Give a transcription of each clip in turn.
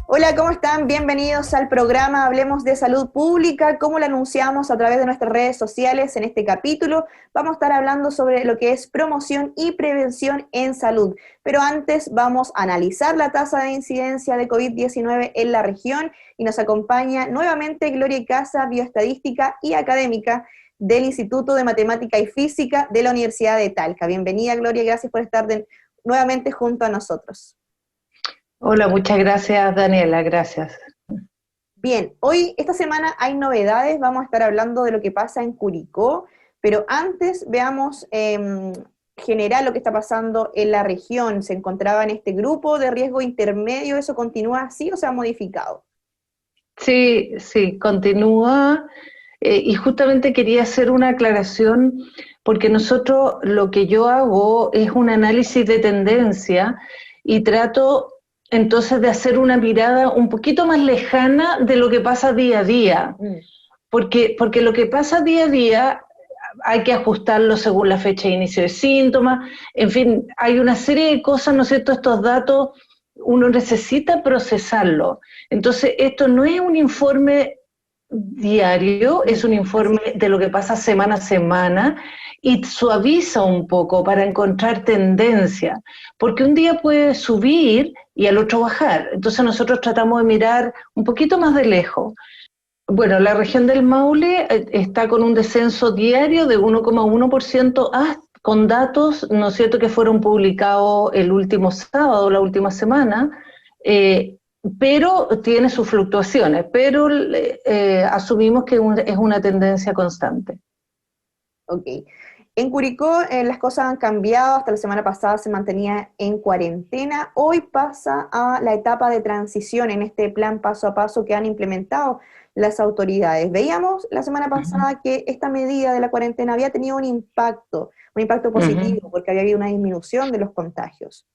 Hola, ¿cómo están? Bienvenidos al programa Hablemos de Salud Pública. Como lo anunciamos a través de nuestras redes sociales en este capítulo, vamos a estar hablando sobre lo que es promoción y prevención en salud. Pero antes vamos a analizar la tasa de incidencia de COVID-19 en la región y nos acompaña nuevamente Gloria Icaza, bioestadística y académica del Instituto de Matemática y Física de la Universidad de Talca. Bienvenida, Gloria, gracias por estar nuevamente junto a nosotros. Hola, muchas gracias, Daniela, gracias. Bien, esta semana hay novedades, vamos a estar hablando de lo que pasa en Curicó, pero antes veamos general lo que está pasando en la región. ¿Se encontraba en este grupo de riesgo intermedio? ¿Eso continúa así o se ha modificado? Sí, continúa, y justamente quería hacer una aclaración, porque nosotros lo que yo hago es un análisis de tendencia y trato entonces de hacer una mirada un poquito más lejana de lo que pasa día a día, porque lo que pasa día a día hay que ajustarlo según la fecha de inicio de síntomas, en fin, hay una serie de cosas, ¿no es cierto? Estos datos uno necesita procesarlo. Entonces, esto no es un informe diario, es un informe de lo que pasa semana a semana y suaviza un poco para encontrar tendencia, porque un día puede subir y al otro bajar. Entonces nosotros tratamos de mirar un poquito más de lejos. Bueno, la región del Maule está con un descenso diario de 1,1% con datos, ¿no es cierto?, que fueron publicados el último sábado, la última semana, pero tiene sus fluctuaciones, pero asumimos que es una tendencia constante. Ok. En Curicó las cosas han cambiado, hasta la semana pasada se mantenía en cuarentena, hoy pasa a la etapa de transición en este plan paso a paso que han implementado las autoridades. Veíamos la semana pasada que esta medida de la cuarentena había tenido un impacto positivo, porque había habido una disminución de los contagios.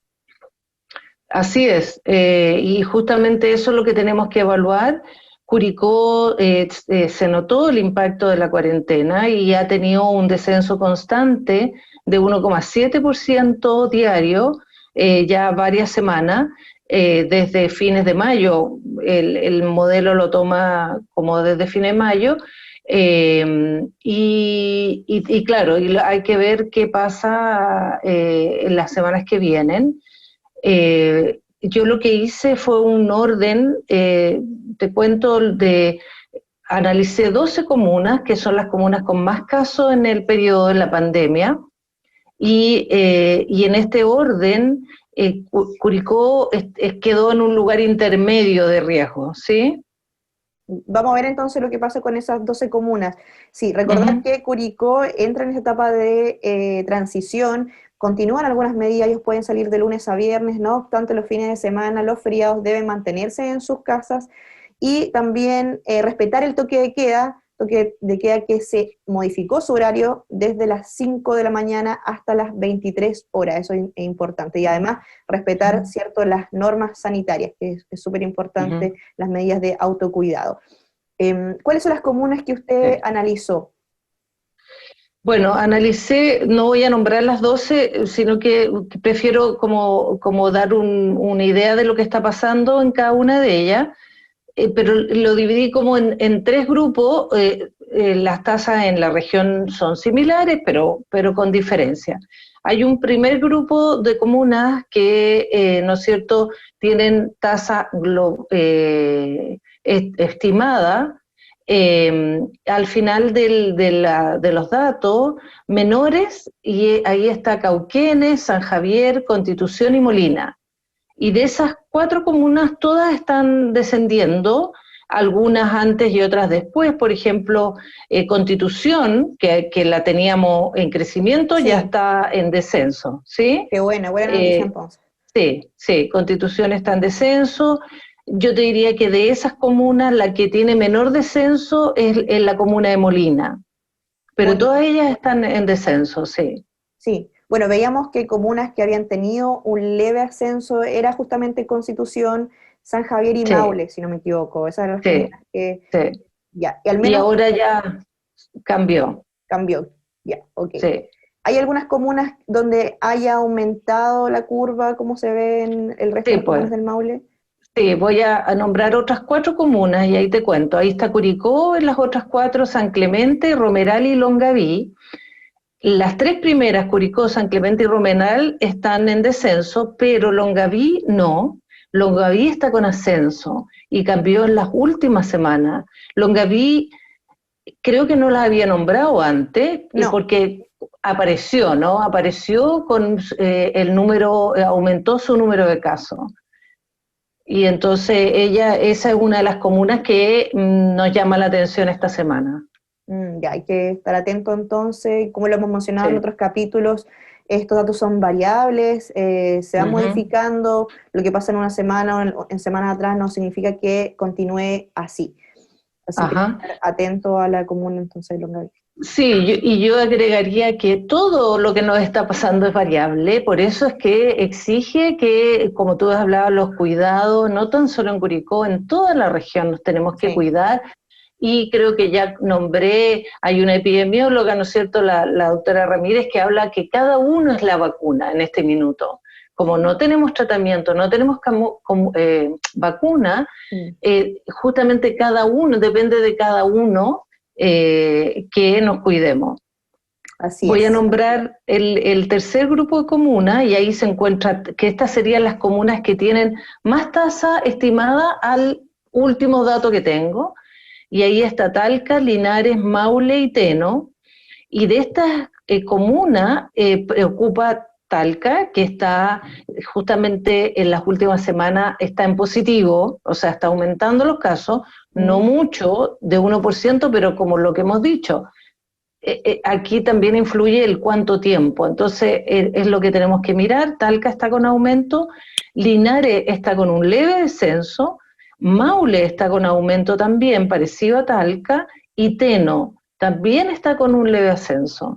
Así es, y justamente eso es lo que tenemos que evaluar. Curicó se notó el impacto de la cuarentena y ha tenido un descenso constante de 1,7% diario, ya varias semanas, desde fines de mayo. El modelo lo toma como desde fines de mayo, y claro, hay que ver qué pasa en las semanas que vienen. Yo lo que hice fue un orden, te cuento, analicé 12 comunas, que son las comunas con más casos en el periodo de la pandemia, y en este orden, Curicó quedó en un lugar intermedio de riesgo, ¿sí? Vamos a ver entonces lo que pasa con esas 12 comunas. Sí, recordar que Curicó entra en esta etapa de transición, continúan algunas medidas, ellos pueden salir de lunes a viernes, no obstante los fines de semana, los feriados deben mantenerse en sus casas y también respetar el toque de queda que se modificó su horario desde las 5 de la mañana hasta las 23 horas, eso es importante, y además respetar, ¿cierto?, las normas sanitarias, que es súper importante, las medidas de autocuidado. ¿Cuáles son las comunas que usted analizó? Bueno, analicé, no voy a nombrar las 12, sino que prefiero como dar una idea de lo que está pasando en cada una de ellas. Pero lo dividí como en tres grupos. Las tasas en la región son similares, pero con diferencia. Hay un primer grupo de comunas que, ¿no es cierto?, tienen tasa estimada al final de los datos menores, y ahí está Cauquenes, San Javier, Constitución y Molina. Y de esas 4 comunas todas están descendiendo, algunas antes y otras después. Por ejemplo, Constitución, que la teníamos en crecimiento, Sí. ya está en descenso, ¿sí? Qué buena noticia entonces. Sí, Constitución está en descenso. Yo te diría que de esas comunas la que tiene menor descenso es la comuna de Molina, pero todas ellas están en descenso, sí. Sí, bueno, veíamos que comunas que habían tenido un leve ascenso era justamente Constitución, San Javier y Maule, si no me equivoco. Esas eran las comunas que... Sí. Ya, y al Y menos... ahora ya, cambió. Cambió, ya, ok. Sí. ¿Hay algunas comunas donde haya aumentado la curva, como se ve en el resto Sí, de las comunas pues. del Maule? Sí, voy a nombrar otras 4 comunas y ahí te cuento. Ahí está Curicó, en las otras 4, San Clemente, Romeral y Longaví. Las 3 primeras, Curicó, San Clemente y Romeral, están en descenso, pero Longaví no. Longaví está con ascenso y cambió en las últimas semanas. Longaví creo que no las había nombrado antes, No, porque apareció, ¿no? Apareció con el número, aumentó su número de casos. Y entonces esa es una de las comunas que nos llama la atención esta semana. ya hay que estar atento entonces, como lo hemos mencionado en Sí. otros capítulos, estos datos son variables, se van Ujú. modificando, lo que pasa en una semana o en semanas atrás no significa que continúe así. Así que Ajá. estar atento a la comuna entonces de Longaví. Sí, y yo agregaría que todo lo que nos está pasando es variable, por eso es que exige que, como tú has hablado, los cuidados, no tan solo en Curicó, en toda la región nos tenemos que Sí, cuidar. Y creo que ya nombré, hay una epidemióloga, ¿no es cierto?, la doctora Ramírez, que habla que cada uno es la vacuna en este minuto. Como no tenemos tratamiento, no tenemos vacuna, mm, justamente cada uno, depende de cada uno que nos cuidemos. así Voy a es. nombrar el tercer grupo de comunas y ahí se encuentra que estas serían las comunas que tienen más tasa estimada al último dato que tengo, y ahí está Talca, Linares, Maule y Teno, y de estas comunas preocupa Talca, que está justamente en las últimas semanas está en positivo, o sea, está aumentando los casos, no Mm, mucho, de 1%, pero como lo que hemos dicho, aquí también influye el cuánto tiempo, entonces es lo que tenemos que mirar. Talca está con aumento, Linares está con un leve descenso, Maule está con aumento también, parecido a Talca, y Teno también está con un leve ascenso.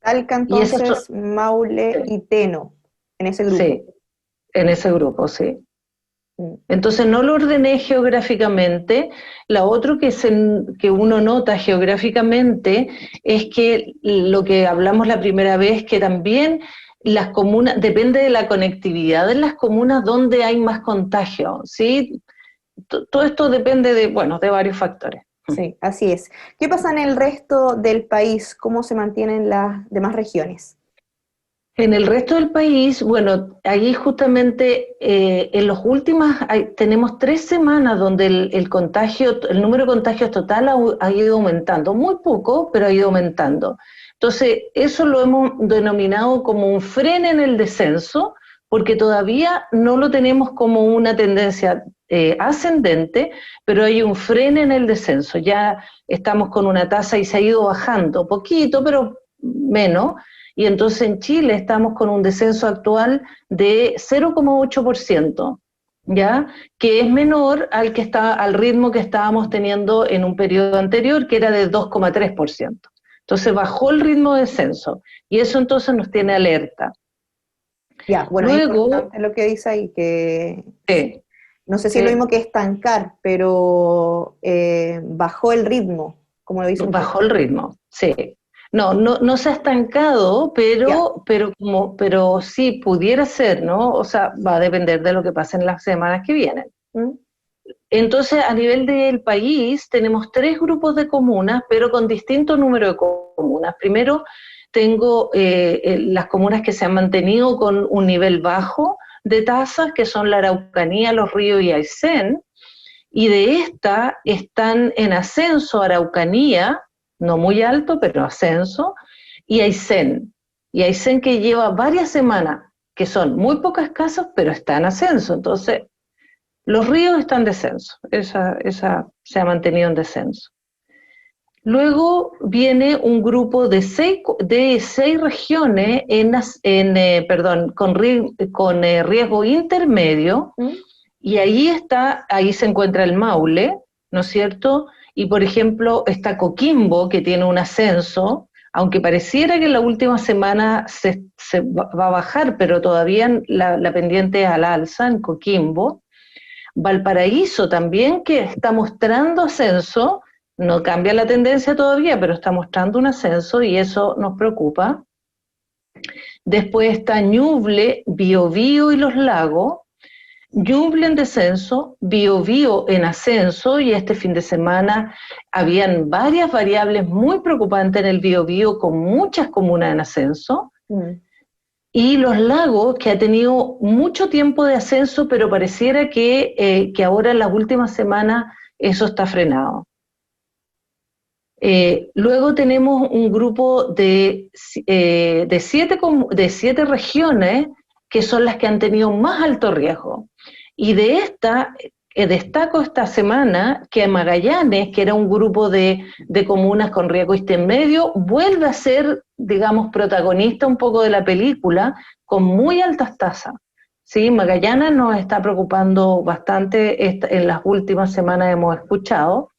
Talca Y eso entonces, Maule sí, y Teno, en ese grupo. sí, en ese grupo, sí. Mm, Entonces no lo ordené geográficamente. La otra que uno nota geográficamente es que lo que hablamos la primera vez, que también las comunas, depende de la conectividad en las comunas donde hay más contagio, ¿sí? Todo esto depende de, bueno, de varios factores. sí, así es. ¿Qué pasa en el resto del país? ¿Cómo se mantienen las demás regiones? En el resto del país, bueno, ahí justamente en los últimos, tenemos 3 semanas donde el contagio, el número de contagios total ha ido aumentando, muy poco, pero ha ido aumentando. Entonces, eso lo hemos denominado como un freno en el descenso, porque todavía no lo tenemos como una tendencia ascendente, pero hay un freno en el descenso. Ya estamos con una tasa y se ha ido bajando, poquito, pero menos, y entonces en Chile estamos con un descenso actual de 0,8%, ¿ya? Que es menor al ritmo que estábamos teniendo en un periodo anterior, que era de 2,3%. Entonces bajó el ritmo de descenso y eso entonces nos tiene alerta. Ya, bueno, es Luego, importante lo que dice ahí, que sí, no sé si es lo sí, mismo que estancar, pero bajó el ritmo, como lo dice usted. bajó el ritmo, sí. No se ha estancado, Ya. pero sí pudiera ser, ¿no? O sea, va a depender de lo que pase en las semanas que vienen. ¿Mm? Entonces, a nivel del país, tenemos 3 grupos de comunas, pero con distinto número de comunas. Primero, tengo las comunas que se han mantenido con un nivel bajo de tasas, que son la Araucanía, Los Ríos y Aysén, y de esta están en ascenso Araucanía, no muy alto, pero ascenso, y Aysén. Y Aysén que lleva varias semanas, que son muy pocas casas, pero está en ascenso. Entonces, los ríos están en descenso, esa se ha mantenido en descenso. Luego viene un grupo de seis regiones con riesgo intermedio, ¿Mm? y ahí se encuentra el Maule, ¿no es cierto? Y por ejemplo está Coquimbo, que tiene un ascenso, aunque pareciera que en la última semana se va a bajar, pero todavía la pendiente es al alza en Coquimbo. Valparaíso también, que está mostrando ascenso, No cambia la tendencia todavía, pero está mostrando un ascenso y eso nos preocupa. Después está Ñuble, Biobío y los lagos. Ñuble en descenso, Biobío en ascenso, y este fin de semana habían varias variables muy preocupantes en el Biobío, con muchas comunas en ascenso. Y los lagos, que ha tenido mucho tiempo de ascenso, pero pareciera que ahora en las últimas semanas eso está frenado. Luego tenemos un grupo de 7 regiones que son las que han tenido más alto riesgo. Y de esta, destaco esta semana que Magallanes, que era un grupo de comunas con riesgo intermedio, vuelve a ser, digamos, protagonista un poco de la película, con muy altas tasas. Sí, Magallanes nos está preocupando bastante, en las últimas semanas hemos escuchado.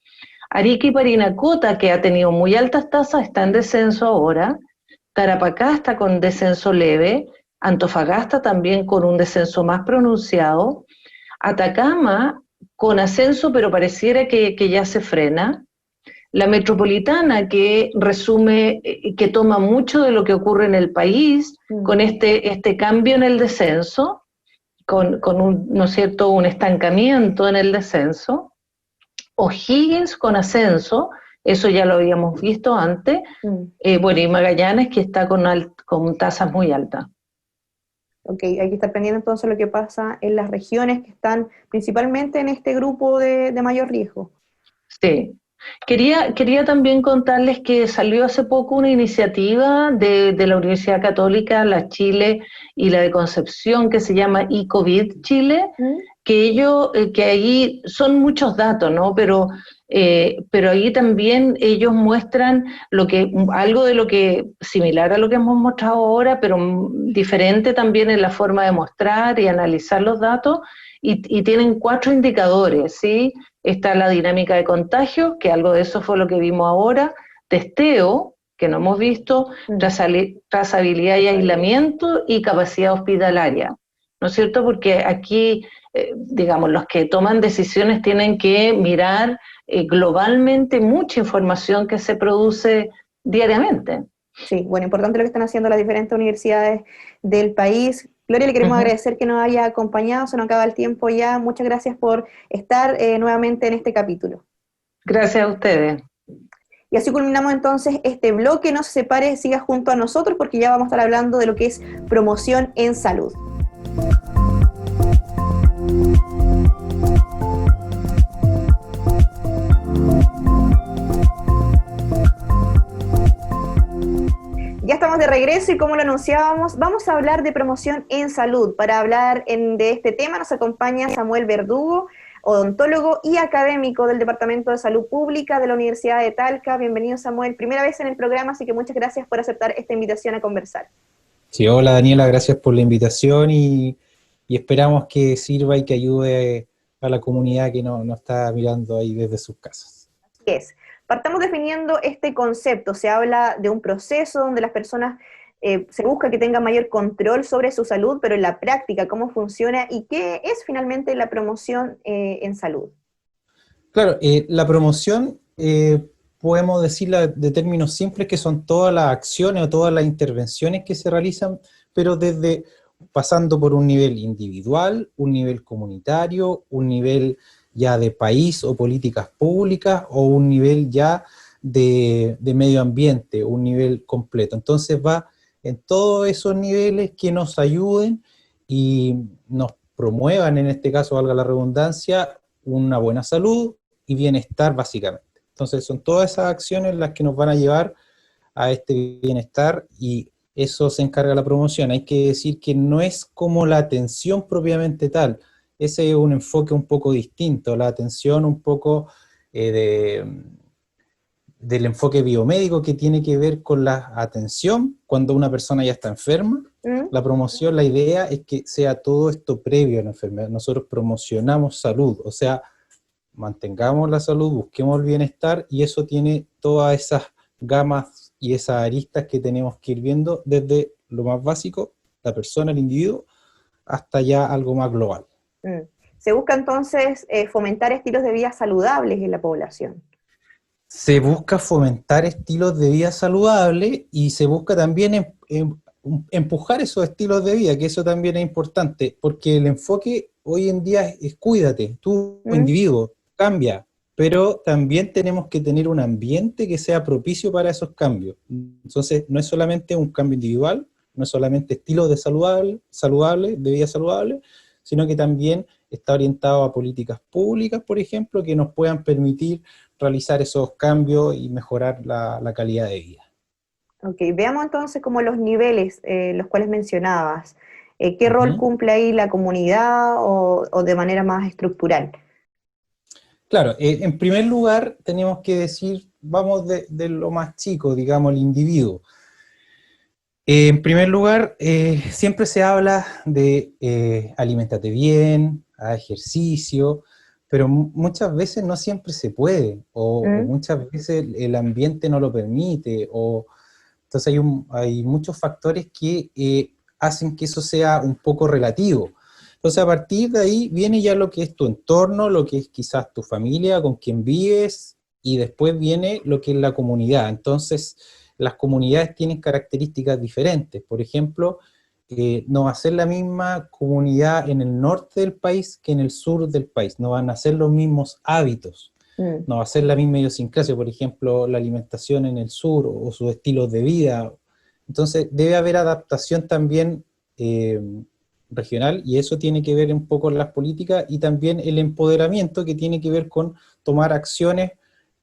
Arica y Parinacota, que ha tenido muy altas tasas, está en descenso ahora. Tarapacá está con descenso leve. Antofagasta también con un descenso más pronunciado. Atacama con ascenso, pero pareciera que ya se frena. La metropolitana, que resume, que toma mucho de lo que ocurre en el país, con este cambio en el descenso, con un, ¿no es cierto?, un estancamiento en el descenso. O'Higgins con ascenso, eso ya lo habíamos visto antes, bueno, y Magallanes, que está con tasas muy altas. Ok, hay que estar pendiente entonces lo que pasa en las regiones que están principalmente en este grupo de mayor riesgo. Sí. Quería también contarles que salió hace poco una iniciativa de la Universidad Católica, la Chile y la de Concepción, que se llama eCovid Chile, que ahí son muchos datos, ¿no? Pero ahí también ellos muestran algo de lo que, similar a lo que hemos mostrado ahora, pero diferente también en la forma de mostrar y analizar los datos, y tienen 4 indicadores, ¿sí? Está la dinámica de contagio, que algo de eso fue lo que vimos ahora, testeo, que no hemos visto, trazabilidad y aislamiento, y capacidad hospitalaria, ¿no es cierto? Porque aquí, digamos, los que toman decisiones tienen que mirar globalmente mucha información que se produce diariamente. Sí, bueno, importante lo que están haciendo las diferentes universidades del país. Gloria, le queremos agradecer que nos haya acompañado, se nos acaba el tiempo ya. Muchas gracias por estar nuevamente en este capítulo. Gracias a ustedes. Y así culminamos entonces este bloque. No se separe, siga junto a nosotros porque ya vamos a estar hablando de lo que es promoción en salud. Ya estamos de regreso y como lo anunciábamos, vamos a hablar de promoción en salud. Para hablar de este tema nos acompaña Samuel Verdugo, odontólogo y académico del Departamento de Salud Pública de la Universidad de Talca. Bienvenido, Samuel. Primera vez en el programa, así que muchas gracias por aceptar esta invitación a conversar. Sí, hola Daniela, gracias por la invitación y esperamos que sirva y que ayude a la comunidad que nos está mirando ahí desde sus casas. Así es. Partamos definiendo este concepto. Se habla de un proceso donde las personas se busca que tengan mayor control sobre su salud, pero en la práctica, ¿cómo funciona y qué es finalmente la promoción en salud? Claro, la promoción, podemos decirla de términos simples, que son todas las acciones o todas las intervenciones que se realizan, pero pasando por un nivel individual, un nivel comunitario, un nivel ya de país o políticas públicas, o un nivel ya de medio ambiente, un nivel completo. Entonces va en todos esos niveles que nos ayuden y nos promuevan, en este caso, valga la redundancia, una buena salud y bienestar básicamente. Entonces son todas esas acciones las que nos van a llevar a este bienestar, y eso se encarga la promoción. Hay que decir que no es como la atención propiamente tal. Ese es un enfoque un poco distinto, la atención un poco del enfoque biomédico, que tiene que ver con la atención cuando una persona ya está enferma. La promoción, la idea es que sea todo esto previo a la enfermedad. Nosotros promocionamos salud, o sea, mantengamos la salud, busquemos el bienestar, y eso tiene todas esas gamas y esas aristas que tenemos que ir viendo desde lo más básico, la persona, el individuo, hasta ya algo más global. Se busca entonces fomentar estilos de vida saludables en la población. Se busca fomentar estilos de vida saludables y se busca también empujar esos estilos de vida, que eso también es importante, porque el enfoque hoy en día es cuídate, tú ¿Mm? individuo, cambia, pero también tenemos que tener un ambiente que sea propicio para esos cambios. Entonces, no es solamente un cambio individual, no es solamente estilos de saludable, de vida saludable, sino que también está orientado a políticas públicas, por ejemplo, que nos puedan permitir realizar esos cambios y mejorar la calidad de vida. Ok, veamos entonces como los niveles, los cuales mencionabas. ¿Qué rol Ujú. cumple ahí la comunidad o de manera más estructural? Claro, en primer lugar tenemos que decir, vamos de lo más chico, digamos, el individuo. En primer lugar, siempre se habla de aliméntate bien, haz ejercicio, pero muchas veces no siempre se puede, o ¿Mm? muchas veces el ambiente no lo permite, o entonces hay muchos factores que hacen que eso sea un poco relativo. Entonces a partir de ahí viene ya lo que es tu entorno, lo que es quizás tu familia, con quien vives, y después viene lo que es la comunidad. Entonces las comunidades tienen características diferentes. Por ejemplo, no va a ser la misma comunidad en el norte del país que en el sur del país, no van a ser los mismos hábitos, Mm. no va a ser la misma idiosincrasia, por ejemplo, la alimentación en el sur o sus estilos de vida. Entonces, debe haber adaptación también eh, regional, y eso tiene que ver un poco con las políticas y también el empoderamiento, que tiene que ver con tomar acciones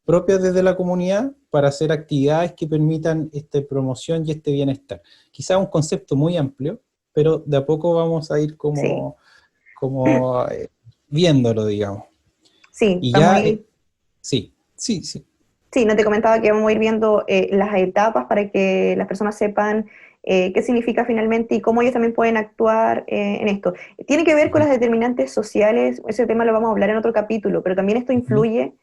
propias desde la comunidad para hacer actividades que permitan esta promoción y este bienestar. Quizá un concepto muy amplio, pero de a poco vamos a ir Sí, como viéndolo, digamos. sí, Y vamos a ya, ir. sí, sí, sí. Sí, no te comentaba que vamos a ir viendo las etapas para que las personas sepan qué significa finalmente y cómo ellos también pueden actuar en esto. Tiene que ver con Ujú, las determinantes sociales, ese tema lo vamos a hablar en otro capítulo, pero también esto ujú. influye.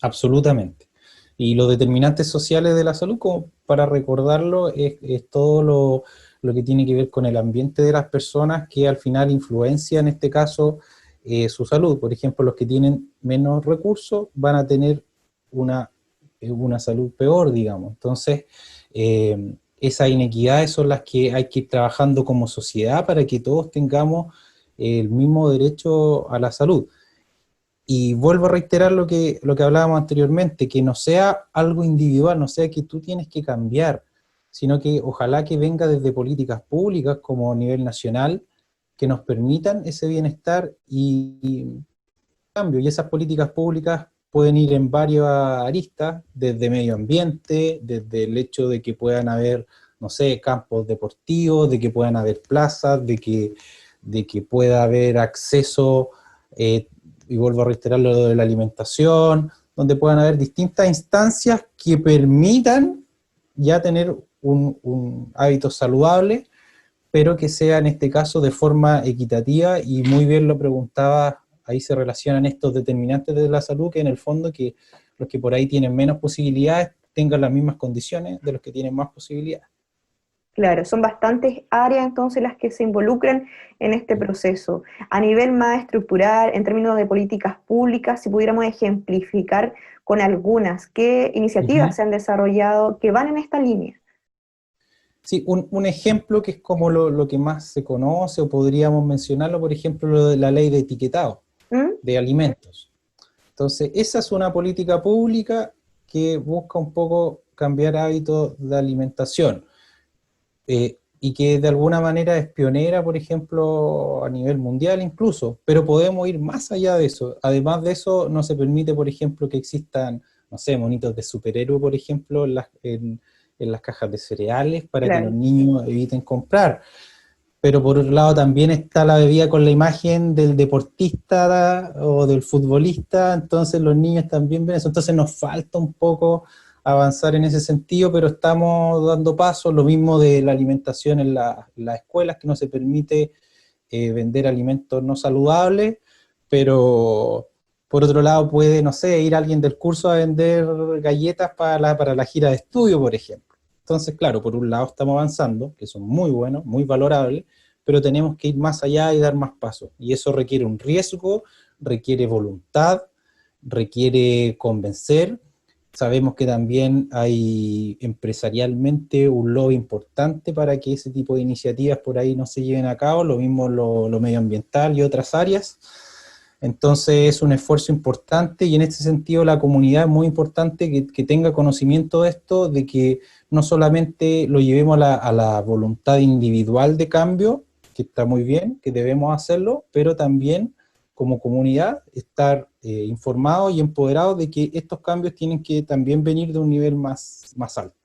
Absolutamente. Y los determinantes sociales de la salud, como para recordarlo, es todo lo que tiene que ver con el ambiente de las personas, que al final influencia, en este caso, su salud. Por ejemplo, los que tienen menos recursos van a tener una, una salud peor, digamos. Entonces, esas inequidades son las que hay que ir trabajando como sociedad para que todos tengamos el mismo derecho a la salud. Y vuelvo a reiterar lo que hablábamos anteriormente, que no sea algo individual, no sea que tú tienes que cambiar, sino que ojalá que venga desde políticas públicas como a nivel nacional, que nos permitan ese bienestar y cambio. Y esas políticas públicas pueden ir en varias aristas, desde medio ambiente, desde el hecho de que puedan haber, no sé, campos deportivos, de que puedan haber plazas, de que pueda haber acceso, eh, y vuelvo a reiterar lo de la alimentación, donde puedan haber distintas instancias que permitan ya tener un hábito saludable, pero que sea en este caso de forma equitativa. Y muy bien lo preguntaba, ahí se relacionan estos determinantes de la salud, que en el fondo que los que por ahí tienen menos posibilidades tengan las mismas condiciones de los que tienen más posibilidades. Claro, son bastantes áreas entonces las que se involucran en este proceso. A nivel más estructural, en términos de políticas públicas, si pudiéramos ejemplificar con algunas, ¿qué iniciativas Ujú. se han desarrollado que van en esta línea? Sí, un ejemplo que es como lo que más se conoce, o podríamos mencionarlo, por ejemplo, lo de la ley de etiquetado ¿Mm? de alimentos. Entonces, esa es una política pública que busca un poco cambiar hábitos de alimentación, y que de alguna manera es pionera, por ejemplo, a nivel mundial incluso, pero podemos ir más allá de eso. Además de eso, no se permite, por ejemplo, que existan, no sé, monitos de superhéroe, por ejemplo, en las cajas de cereales para que los Claro, niños eviten comprar. Pero por otro lado también está la bebida con la imagen del deportista o del futbolista, entonces los niños también ven eso. Entonces nos falta un poco avanzar en ese sentido, pero estamos dando pasos. Lo mismo de la alimentación en las escuelas, que no se permite vender alimentos no saludables, pero por otro lado puede, no sé, ir alguien del curso a vender galletas para la gira de estudio, por ejemplo. Entonces, claro, por un lado estamos avanzando, que son muy buenos, muy valorables, pero tenemos que ir más allá y dar más pasos. Y eso requiere un riesgo, requiere voluntad, requiere convencer, Sabemos que también hay empresarialmente un lobby importante para que ese tipo de iniciativas por ahí no se lleven a cabo, lo mismo lo medioambiental y otras áreas. Entonces es un esfuerzo importante y en este sentido la comunidad es muy importante que tenga conocimiento de esto, de que no solamente lo llevemos a la voluntad individual de cambio, que está muy bien, que debemos hacerlo, pero también como comunidad estar informados y empoderados de que estos cambios tienen que también venir de un nivel más alto.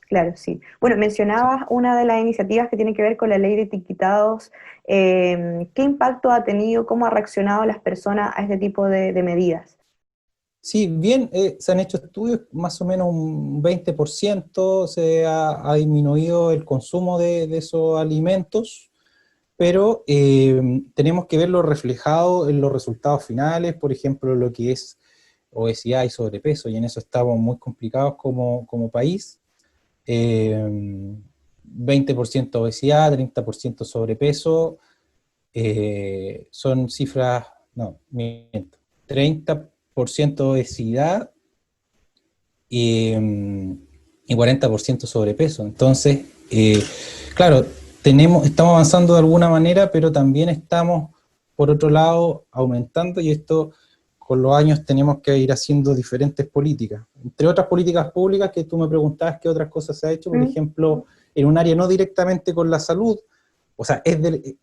Claro, sí. Bueno, mencionabas una de las iniciativas que tiene que ver con la ley de etiquetados. ¿Qué impacto ha tenido, cómo ha reaccionado las personas a este tipo de medidas? Sí, bien, se han hecho estudios, más o menos un 20% ha disminuido el consumo de esos alimentos, pero tenemos que verlo reflejado en los resultados finales, por ejemplo, lo que es obesidad y sobrepeso, y en eso estamos muy complicados como país. 20% obesidad, 30% sobrepeso, son cifras, no, miento, 30% obesidad y 40% sobrepeso. Entonces, claro, estamos avanzando de alguna manera, pero también estamos, por otro lado, aumentando, y esto con los años tenemos que ir haciendo diferentes políticas. Entre otras políticas públicas que tú me preguntabas qué otras cosas se ha hecho, por ejemplo, en un área no directamente con la salud, o sea,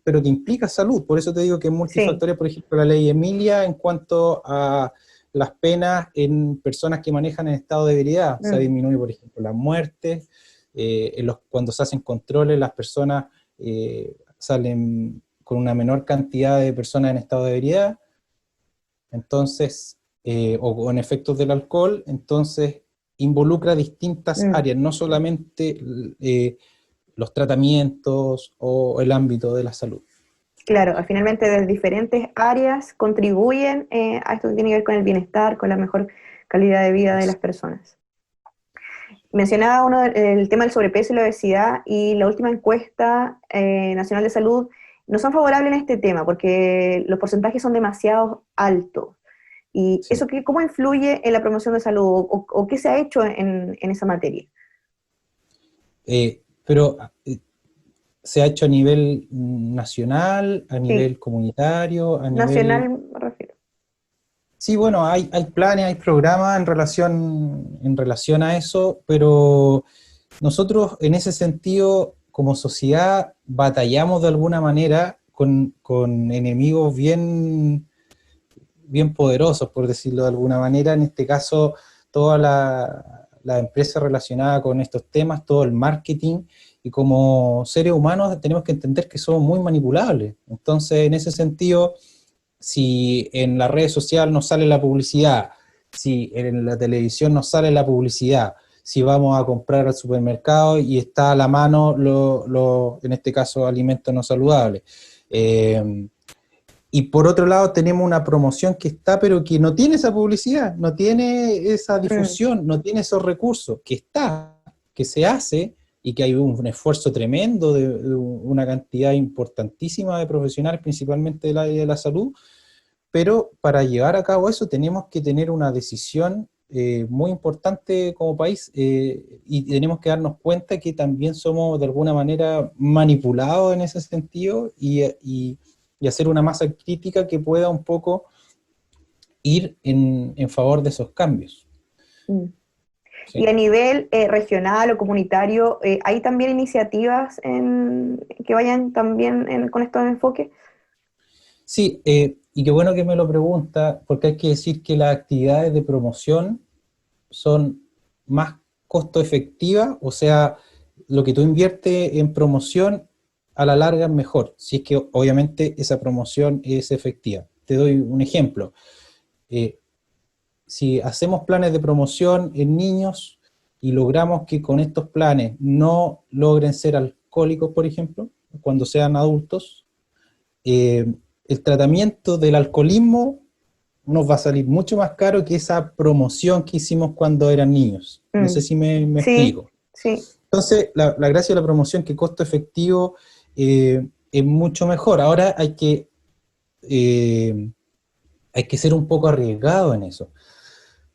pero que implica salud, por eso te digo que es multifactorial, por ejemplo, la ley Emilia en cuanto a las penas en personas que manejan en estado de ebriedad, se ha disminuido, por ejemplo, las muertes, cuando se hacen controles, las personas salen con una menor cantidad de personas en estado de ebriedad, entonces, o con efectos del alcohol, entonces involucra distintas áreas, no solamente los tratamientos o el ámbito de la salud. Claro, finalmente desde diferentes áreas contribuyen a esto que tiene que ver con el bienestar, con la mejor calidad de vida de las personas. Mencionaba el tema del sobrepeso y la obesidad, y la última encuesta nacional de salud no son favorables en este tema porque los porcentajes son demasiado altos. ¿Y eso cómo influye en la promoción de salud o qué se ha hecho en esa materia? Pero ¿se ha hecho a nivel nacional, a nivel comunitario, a nacional nivel...? me refiero. Sí, bueno, hay planes, hay programas en relación a eso, pero nosotros en ese sentido, como sociedad, batallamos de alguna manera con enemigos bien poderosos, por decirlo de alguna manera. En este caso, toda la empresa relacionada con estos temas, todo el marketing, y como seres humanos tenemos que entender que somos muy manipulables. Entonces, en ese sentido, si en las redes sociales nos sale la publicidad, si en la televisión nos sale la publicidad, si vamos a comprar al supermercado y está a la mano, en este caso, alimentos no saludables. Y por otro lado tenemos una promoción que está, pero que no tiene esa publicidad, no tiene esa difusión, no tiene esos recursos, que está, que se hace, y que hay un esfuerzo tremendo de una cantidad importantísima de profesionales, principalmente del área de la salud, pero para llevar a cabo eso tenemos que tener una decisión muy importante como país, y tenemos que darnos cuenta que también somos de alguna manera manipulados en ese sentido, y hacer una masa crítica que pueda un poco ir en favor de esos cambios. Sí. Y a nivel regional o comunitario, ¿hay también iniciativas que vayan también con estos enfoques? Sí, y qué bueno que me lo pregunta, porque hay que decir que las actividades de promoción son más costo efectivas, o sea, lo que tú inviertes en promoción a la larga es mejor, si es que obviamente esa promoción es efectiva. Te doy un ejemplo. Si hacemos planes de promoción en niños y logramos que con estos planes no logren ser alcohólicos, por ejemplo, cuando sean adultos, el tratamiento del alcoholismo nos va a salir mucho más caro que esa promoción que hicimos cuando eran niños. No sé si me explico. Sí. Entonces, la gracia de la promoción, que costo efectivo es mucho mejor. Ahora hay que ser un poco arriesgado en eso.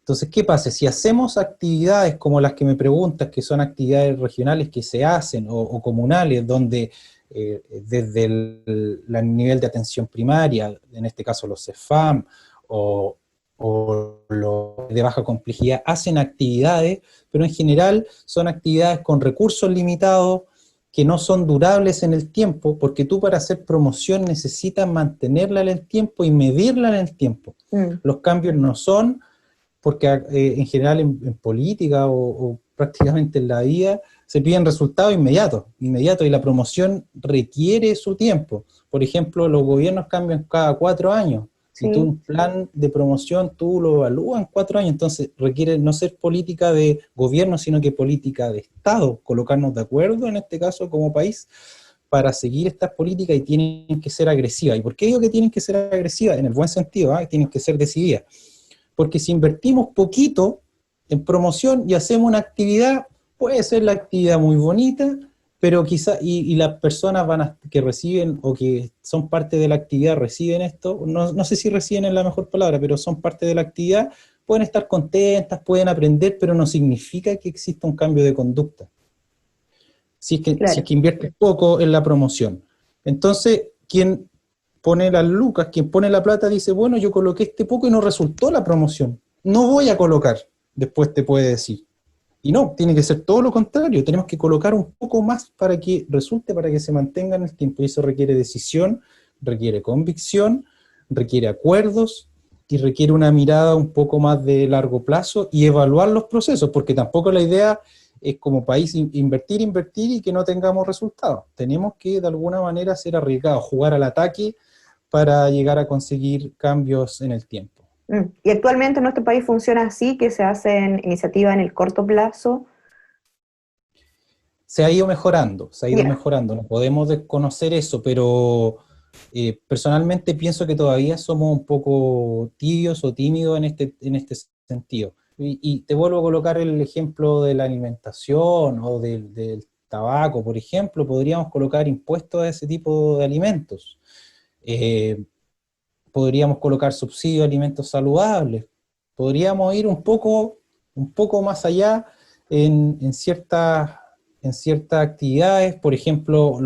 Entonces, ¿qué pasa? Si hacemos actividades como las que me preguntas, que son actividades regionales que se hacen, o comunales, donde desde el nivel de atención primaria, en este caso los CEFAM, o los de baja complejidad, hacen actividades, pero en general son actividades con recursos limitados, que no son durables en el tiempo, porque tú para hacer promoción necesitas mantenerla en el tiempo y medirla en el tiempo. Los cambios no son, porque en general en política o prácticamente en la vida se piden resultados inmediatos, y la promoción requiere su tiempo. Por ejemplo, los gobiernos cambian cada 4 años, Sí. y tú un plan de promoción tú lo evalúas en 4 años, entonces requiere no ser política de gobierno, sino que política de Estado, colocarnos de acuerdo en este caso como país, para seguir estas políticas, y tienen que ser agresivas. ¿Y por qué digo que tienen que ser agresivas? En el buen sentido, tienen que ser decididas. Porque si invertimos poquito en promoción y hacemos una actividad, puede ser la actividad muy bonita, pero quizá, y las personas que reciben o que son parte de la actividad reciben esto, no sé si reciben es la mejor palabra, pero son parte de la actividad, pueden estar contentas, pueden aprender, pero no significa que exista un cambio de conducta. Si es que inviertes poco en la promoción. Entonces, quien pone las lucas, quien pone la plata dice, bueno, yo coloqué este poco y no resultó la promoción, no voy a colocar, después te puede decir. Y no, tiene que ser todo lo contrario, tenemos que colocar un poco más para que resulte, para que se mantenga en el tiempo, y eso requiere decisión, requiere convicción, requiere acuerdos, y requiere una mirada un poco más de largo plazo, y evaluar los procesos, porque tampoco la idea es como país invertir y que no tengamos resultados. Tenemos que de alguna manera ser arriesgados, jugar al ataque, para llegar a conseguir cambios en el tiempo. Y actualmente en nuestro país funciona así, que se hacen iniciativas en el corto plazo. Se ha ido mejorando, no podemos desconocer eso, pero personalmente pienso que todavía somos un poco tibios o tímidos en este sentido. Y te vuelvo a colocar el ejemplo de la alimentación o del tabaco, por ejemplo. Podríamos colocar impuestos a ese tipo de alimentos. Podríamos colocar subsidios a alimentos saludables, podríamos ir un poco más allá en ciertas actividades, por ejemplo,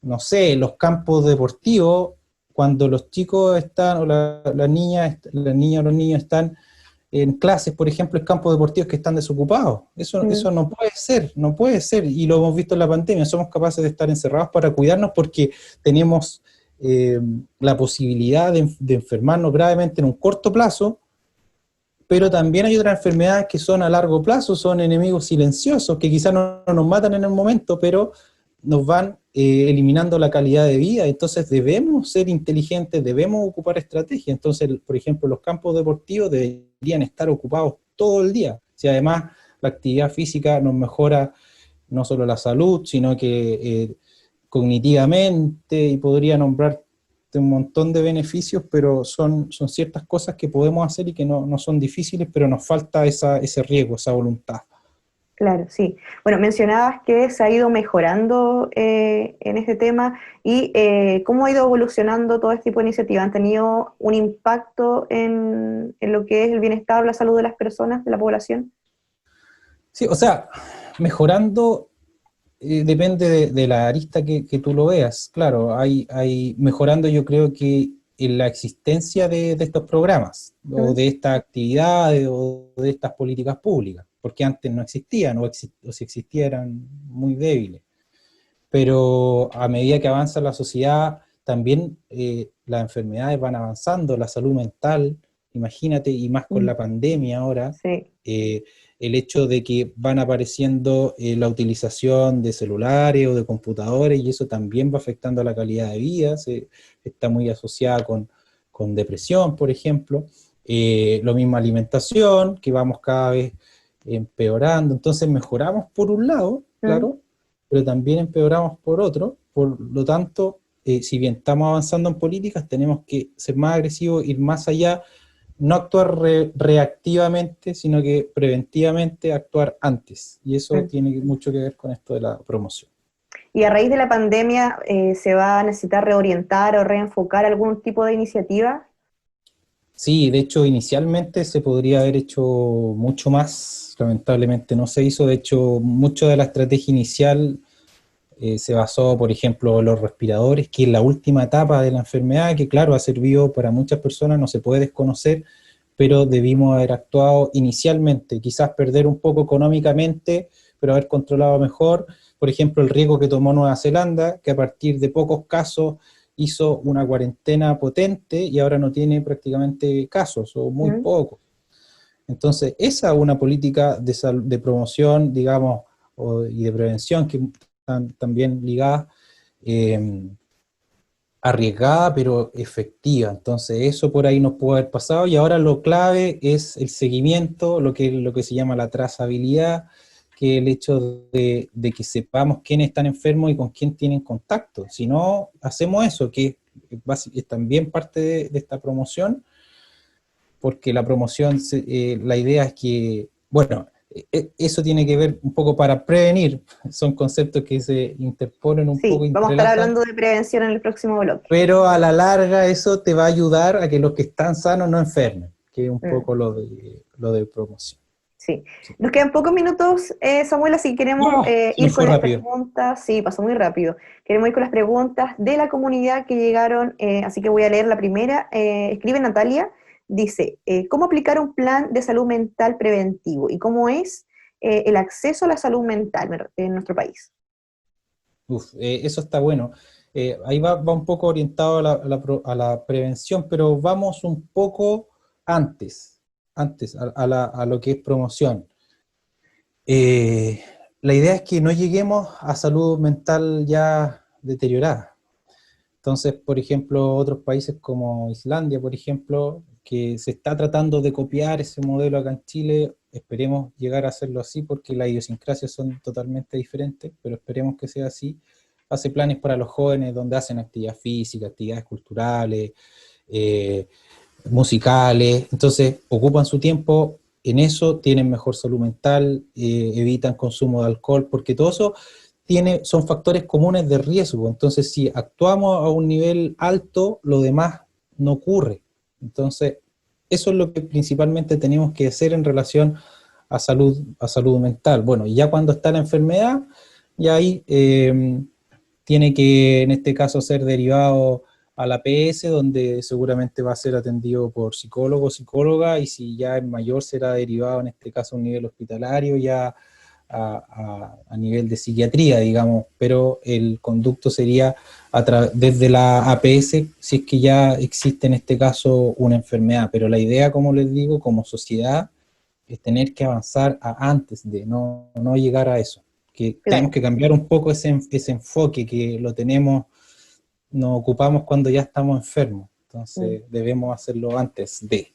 no sé, los campos deportivos, cuando los chicos están, o las niñas o los niños están en clases, por ejemplo, en campos deportivos que están desocupados. Eso no puede ser, y lo hemos visto en la pandemia. Somos capaces de estar encerrados para cuidarnos porque tenemos la posibilidad de enfermarnos gravemente en un corto plazo, pero también hay otras enfermedades que son a largo plazo, son enemigos silenciosos, que quizás no nos matan en el momento, pero nos van eliminando la calidad de vida. Entonces debemos ser inteligentes, debemos ocupar estrategias. Entonces, por ejemplo, los campos deportivos deberían estar ocupados todo el día. Si además la actividad física nos mejora no solo la salud, sino que cognitivamente, y podría nombrarte un montón de beneficios, pero son ciertas cosas que podemos hacer y que no son difíciles, pero nos falta ese riesgo, esa voluntad. Claro, sí. Bueno, mencionabas que se ha ido mejorando en este tema, y cómo ha ido evolucionando todo este tipo de iniciativas. ¿Han tenido un impacto en lo que es el bienestar, la salud de las personas, de la población? Sí, o sea, mejorando depende de la arista que tú lo veas. Claro, hay mejorando, yo creo que en la existencia de estos programas, o de estas actividades, o de estas políticas públicas, porque antes no existían, o si existían eran muy débiles. Pero a medida que avanza la sociedad, también las enfermedades van avanzando, la salud mental, imagínate, y más con la pandemia ahora, Sí. El hecho de que van apareciendo la utilización de celulares o de computadores, y eso también va afectando a la calidad de vida, está muy asociada con depresión, por ejemplo. Lo mismo alimentación, que vamos cada vez empeorando. Entonces mejoramos por un lado, claro, pero también empeoramos por otro. Por lo tanto, si bien estamos avanzando en políticas, tenemos que ser más agresivos, ir más allá, no actuar reactivamente, sino que preventivamente actuar antes. Y eso tiene mucho que ver con esto de la promoción. ¿Y a raíz de la pandemia se va a necesitar reorientar o reenfocar algún tipo de iniciativa? Sí, de hecho, inicialmente se podría haber hecho mucho más, lamentablemente no se hizo. De hecho, mucho de la estrategia inicial se basó, por ejemplo, en los respiradores, que es la última etapa de la enfermedad, que claro, ha servido para muchas personas, no se puede desconocer, pero debimos haber actuado inicialmente, quizás perder un poco económicamente, pero haber controlado mejor. Por ejemplo, el riesgo que tomó Nueva Zelanda, que a partir de pocos casos hizo una cuarentena potente y ahora no tiene prácticamente casos, o muy ¿Mm? pocos. Entonces, esa es una política de promoción, digamos, y de prevención que están también ligadas, eh, arriesgada pero efectiva. Entonces, eso por ahí nos puede haber pasado, y ahora lo clave es el seguimiento, lo que se llama la trazabilidad, que es el hecho de que sepamos quiénes están enfermos y con quién tienen contacto. Si no hacemos eso, que es también parte de esta promoción, porque la promoción, la idea es que, bueno, eso tiene que ver un poco para prevenir, son conceptos que se interponen un poco, Sí, vamos a estar entrelazan, hablando de prevención en el próximo bloque. pero a la larga eso te va a ayudar a que los que están sanos no enfermen, que es un Mm, poco lo de promoción. sí. Sí. Nos quedan pocos minutos, Samuel, así que queremos No, se ir nos con fue las rápido. preguntas. Sí, pasó muy rápido. Queremos ir con las preguntas de la comunidad que llegaron, así que voy a leer la primera. Escribe Natalia, dice, ¿cómo aplicar un plan de salud mental preventivo y cómo es el acceso a la salud mental en nuestro país? Uf, eso está bueno. Ahí va un poco orientado a la prevención, pero vamos un poco antes a lo que es promoción. Eh, la idea es que no lleguemos a salud mental ya deteriorada. Entonces, por ejemplo, otros países como Islandia, por ejemplo, que se está tratando de copiar ese modelo acá en Chile, esperemos llegar a hacerlo así porque las idiosincrasias son totalmente diferentes, pero esperemos que sea así. Hace planes para los jóvenes donde hacen actividad física, actividades culturales, eh, musicales, entonces ocupan su tiempo en eso, tienen mejor salud mental, evitan consumo de alcohol, porque todo eso son factores comunes de riesgo. Entonces, si actuamos a un nivel alto, lo demás no ocurre. Entonces, eso es lo que principalmente tenemos que hacer en relación a salud mental. Bueno, y ya cuando está la enfermedad, ya ahí tiene que, en este caso, ser derivado a la APS, donde seguramente va a ser atendido por psicólogo o psicóloga, y si ya es mayor será derivado, en este caso, a un nivel hospitalario, ya a nivel de psiquiatría, digamos, pero el conducto sería desde la APS, si es que ya existe en este caso una enfermedad, pero la idea, como les digo, como sociedad, es tener que avanzar antes de no llegar a eso, que tenemos Claro. que cambiar un poco ese enfoque que lo tenemos, nos ocupamos cuando ya estamos enfermos, Mm, entonces debemos hacerlo antes de.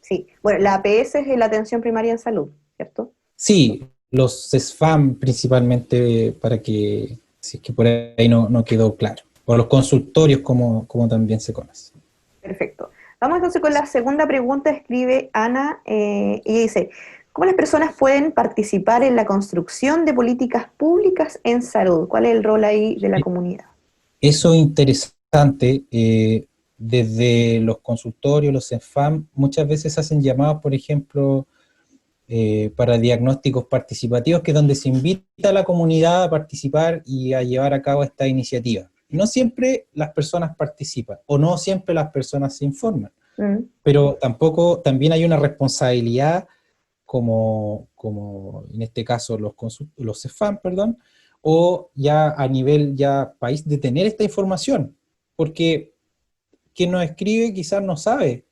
sí. Bueno, la APS es la atención primaria en salud, ¿cierto? Sí, los SFAM principalmente, para que, si es que por ahí no quedó claro, o los consultorios como también se conoce. Perfecto. Vamos entonces con la segunda pregunta, escribe Ana, y dice, ¿cómo las personas pueden participar en la construcción de políticas públicas en salud? ¿Cuál es el rol ahí de la comunidad? Eso es interesante, desde los consultorios, los CEFAM, muchas veces hacen llamados, por ejemplo, para diagnósticos participativos, que es donde se invita a la comunidad a participar y a llevar a cabo esta iniciativa. No siempre las personas participan, o no siempre las personas se informan, Mm, pero también hay una responsabilidad como en este caso los CEFAM, perdón, o ya a nivel ya país, de tener esta información, porque quien nos escribe quizás no sabe,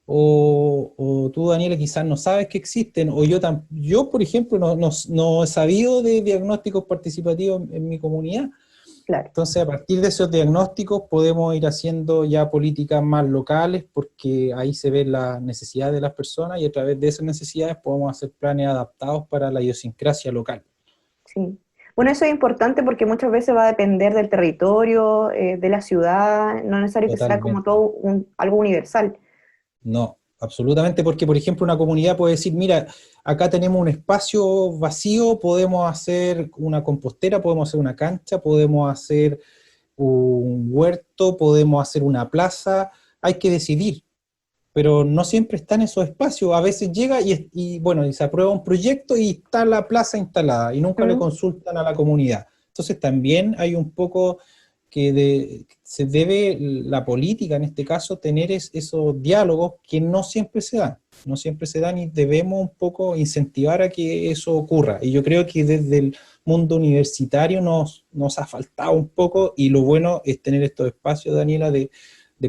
o tú, Daniela, quizás no sabes que existen, o yo por ejemplo, no he sabido de diagnósticos participativos en mi comunidad. claro. Entonces, a partir de esos diagnósticos podemos ir haciendo ya políticas más locales, porque ahí se ven las necesidades de las personas, y a través de esas necesidades podemos hacer planes adaptados para la idiosincrasia local. Sí. Bueno, eso es importante porque muchas veces va a depender del territorio, de la ciudad, no es necesario que sea como Totalmente. todo algo universal. No, absolutamente, porque por ejemplo una comunidad puede decir, mira, acá tenemos un espacio vacío, podemos hacer una compostera, podemos hacer una cancha, podemos hacer un huerto, podemos hacer una plaza, hay que decidir. pero no siempre está en esos espacios. A veces llega bueno, y se aprueba un proyecto y está la plaza instalada y nunca le consultan a la comunidad. Entonces también hay un poco que se debe la política, en este caso, tener esos diálogos que no siempre se dan. No siempre se dan y debemos un poco incentivar a que eso ocurra. Y yo creo que desde el mundo universitario nos ha faltado un poco, y lo bueno es tener estos espacios, Daniela, de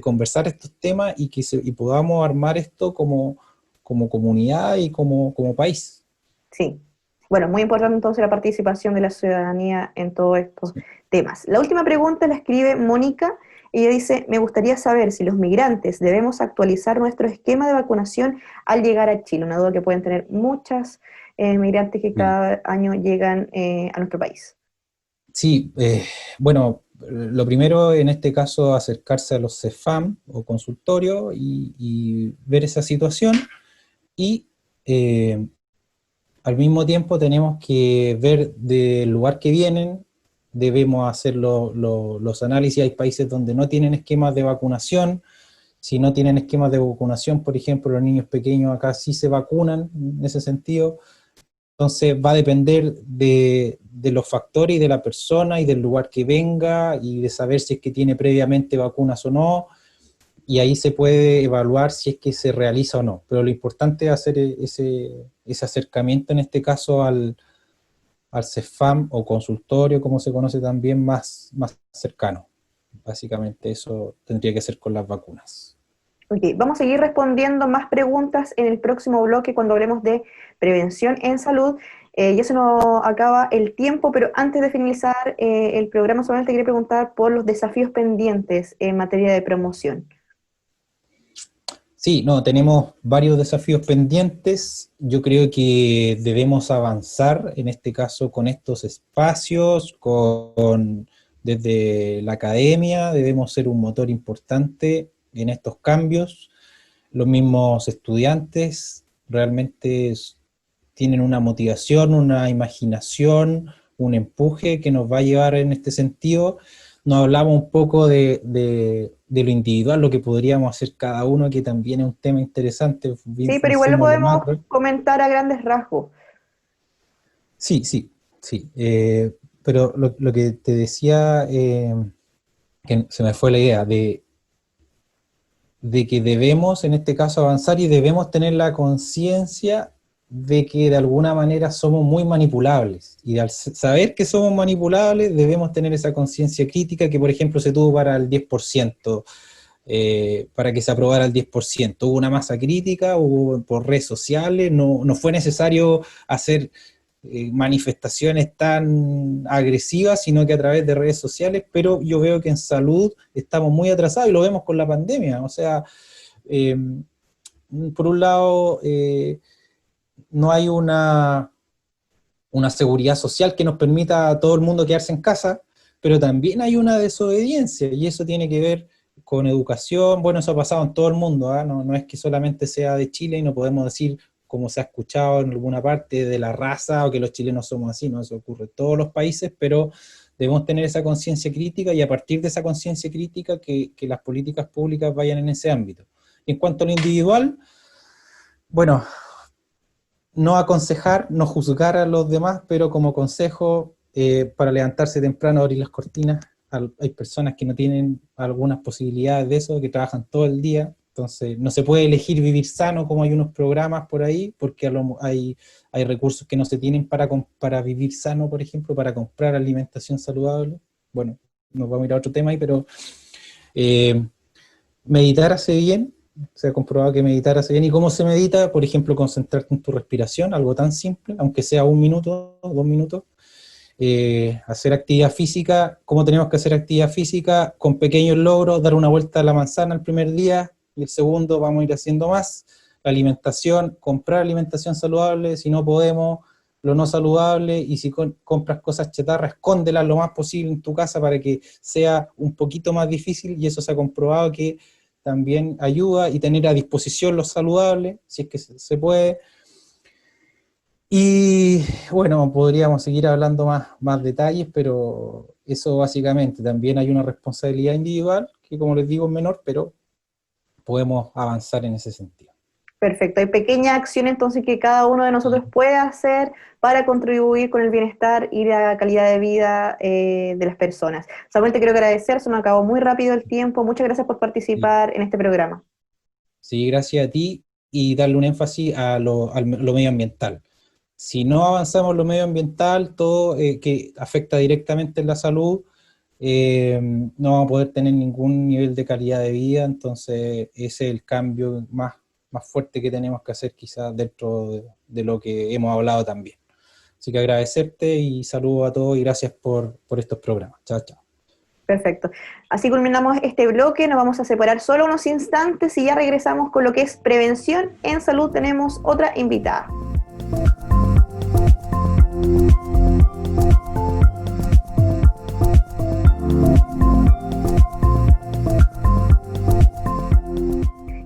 conversar estos temas y podamos armar esto como comunidad y como país. Sí. Bueno, muy importante entonces la participación de la ciudadanía en todos estos temas. La última pregunta la escribe Mónica. Ella dice, me gustaría saber si los migrantes debemos actualizar nuestro esquema de vacunación al llegar a Chile. Una duda que pueden tener muchas migrantes que cada año llegan a nuestro país. Sí, bueno, lo primero en este caso acercarse a los CEFAM o consultorios y ver esa situación, y al mismo tiempo tenemos que ver del lugar que vienen, debemos hacer los análisis. Hay países donde no tienen esquemas de vacunación. Si no tienen esquemas de vacunación, por ejemplo, los niños pequeños acá sí se vacunan en ese sentido. Entonces va a depender de los factores y de la persona y del lugar que venga y de saber si es que tiene previamente vacunas o no, y ahí se puede evaluar si es que se realiza o no. Pero lo importante es hacer ese acercamiento, en este caso al CEFAM o consultorio, como se conoce también, más cercano. Básicamente eso tendría que ser con las vacunas. Ok, vamos a seguir respondiendo más preguntas en el próximo bloque cuando hablemos de prevención en salud. Ya se nos acaba el tiempo, pero antes de finalizar el programa, solamente te quería preguntar por los desafíos pendientes en materia de promoción. Sí, no, tenemos varios desafíos pendientes. Yo creo que debemos avanzar, en este caso, con estos espacios, desde la academia, debemos ser un motor importante en estos cambios. Los mismos estudiantes realmente tienen una motivación, una imaginación, un empuje que nos va a llevar en este sentido. Nos hablamos un poco de lo individual, lo que podríamos hacer cada uno, que también es un tema interesante. Sí, pero igual lo podemos comentar a grandes rasgos. Sí. Pero lo que te decía, que se me fue la idea, de que debemos, en este caso, avanzar y debemos tener la conciencia de que de alguna manera somos muy manipulables, y al saber que somos manipulables debemos tener esa conciencia crítica que, por ejemplo, se tuvo para el 10%, para que se aprobara el 10%. Hubo una masa crítica, hubo por redes sociales, no fue necesario hacer manifestaciones tan agresivas, sino que a través de redes sociales, pero yo veo que en salud estamos muy atrasados y lo vemos con la pandemia. O sea, por un lado, no hay una seguridad social que nos permita a todo el mundo quedarse en casa, pero también hay una desobediencia, y eso tiene que ver con educación. Bueno, eso ha pasado en todo el mundo, ¿eh? No es que solamente sea de Chile, y no podemos decir, como se ha escuchado en alguna parte, de la raza o que los chilenos somos así. No, eso ocurre en todos los países, pero debemos tener esa conciencia crítica, y a partir de esa conciencia crítica que las políticas públicas vayan en ese ámbito. Y en cuanto a lo individual, bueno, no aconsejar, no juzgar a los demás, pero como consejo, para levantarse temprano, abrir las cortinas. Hay personas que no tienen algunas posibilidades de eso, que trabajan todo el día, entonces no se puede elegir vivir sano, como hay unos programas por ahí, porque hay recursos que no se tienen para vivir sano, por ejemplo, para comprar alimentación saludable. Bueno, nos vamos a ir a otro tema ahí, pero meditar hace bien. Se ha comprobado que meditar hace bien. ¿Y cómo se medita? Por ejemplo, concentrarte en tu respiración, algo tan simple, aunque sea 1 minuto, 2 minutos. Hacer actividad física. ¿Cómo tenemos que hacer actividad física? Con pequeños logros, dar una vuelta a la manzana el primer día, y el segundo vamos a ir haciendo más. La alimentación, comprar alimentación saludable, si no podemos, lo no saludable, y si compras cosas chatarras, escóndelas lo más posible en tu casa para que sea un poquito más difícil, y eso se ha comprobado que también ayuda, y tener a disposición lo saludable, si es que se puede. Y bueno, podríamos seguir hablando más detalles, pero eso básicamente. También hay una responsabilidad individual, que como les digo es menor, pero podemos avanzar en ese sentido. Perfecto, hay pequeñas acciones entonces que cada uno de nosotros puede hacer para contribuir con el bienestar y la calidad de vida de las personas. Samuel, te quiero agradecer, se nos acabó muy rápido el tiempo, muchas gracias por participar en este programa. Sí, gracias a ti, y darle un énfasis a lo medioambiental. Si no avanzamos en lo medioambiental, todo que afecta directamente en la salud, no vamos a poder tener ningún nivel de calidad de vida. Entonces ese es el cambio más fuerte que tenemos que hacer quizás dentro de lo que hemos hablado también. Así que agradecerte y saludos a todos y gracias por estos programas. Chao, chao. Perfecto. Así culminamos este bloque, nos vamos a separar solo unos instantes y ya regresamos con lo que es prevención en salud. Tenemos otra invitada.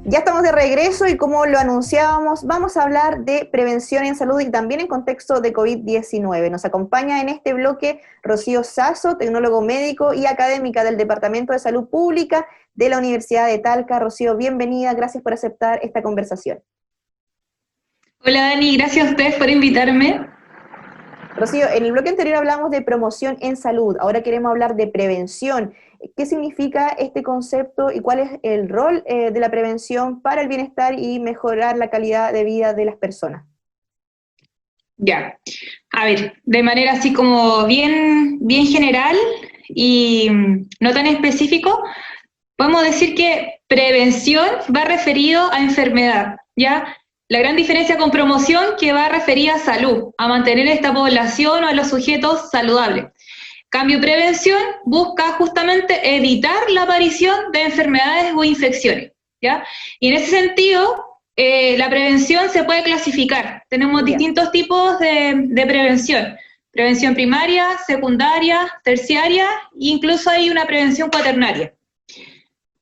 Ya estamos de regreso y como lo anunciábamos, vamos a hablar de prevención en salud y también en contexto de COVID-19. Nos acompaña en este bloque Rocío Sasso, tecnólogo médico y académica del Departamento de Salud Pública de la Universidad de Talca. Rocío, bienvenida, gracias por aceptar esta conversación. Hola Dani, gracias a ustedes por invitarme. Rocío, en el bloque anterior hablamos de promoción en salud, ahora queremos hablar de prevención. ¿Qué significa este concepto y cuál es el rol de la prevención para el bienestar y mejorar la calidad de vida de las personas? Ya, a ver, de manera así como bien general y no tan específico, podemos decir que prevención va referido a enfermedad, ¿ya? La gran diferencia con promoción que va referida a salud, a mantener esta población o a los sujetos saludables. Cambio, prevención busca justamente evitar la aparición de enfermedades o infecciones, ¿ya? Y en ese sentido, la prevención se puede clasificar. Tenemos distintos tipos de prevención. Prevención primaria, secundaria, terciaria, e incluso hay una prevención cuaternaria.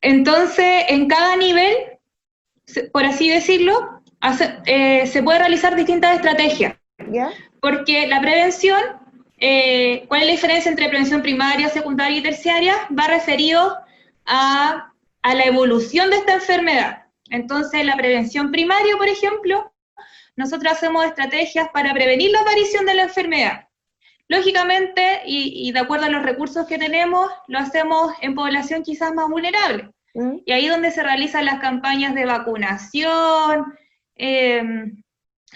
Entonces, en cada nivel, por así decirlo, se puede realizar distintas estrategias. ¿Ya? Porque la prevención, ¿cuál es la diferencia entre prevención primaria, secundaria y terciaria? Va referido a la evolución de esta enfermedad. Entonces, la prevención primaria, por ejemplo, nosotros hacemos estrategias para prevenir la aparición de la enfermedad. Lógicamente, y de acuerdo a los recursos que tenemos, lo hacemos en población quizás más vulnerable. Y ahí es donde se realizan las campañas de vacunación,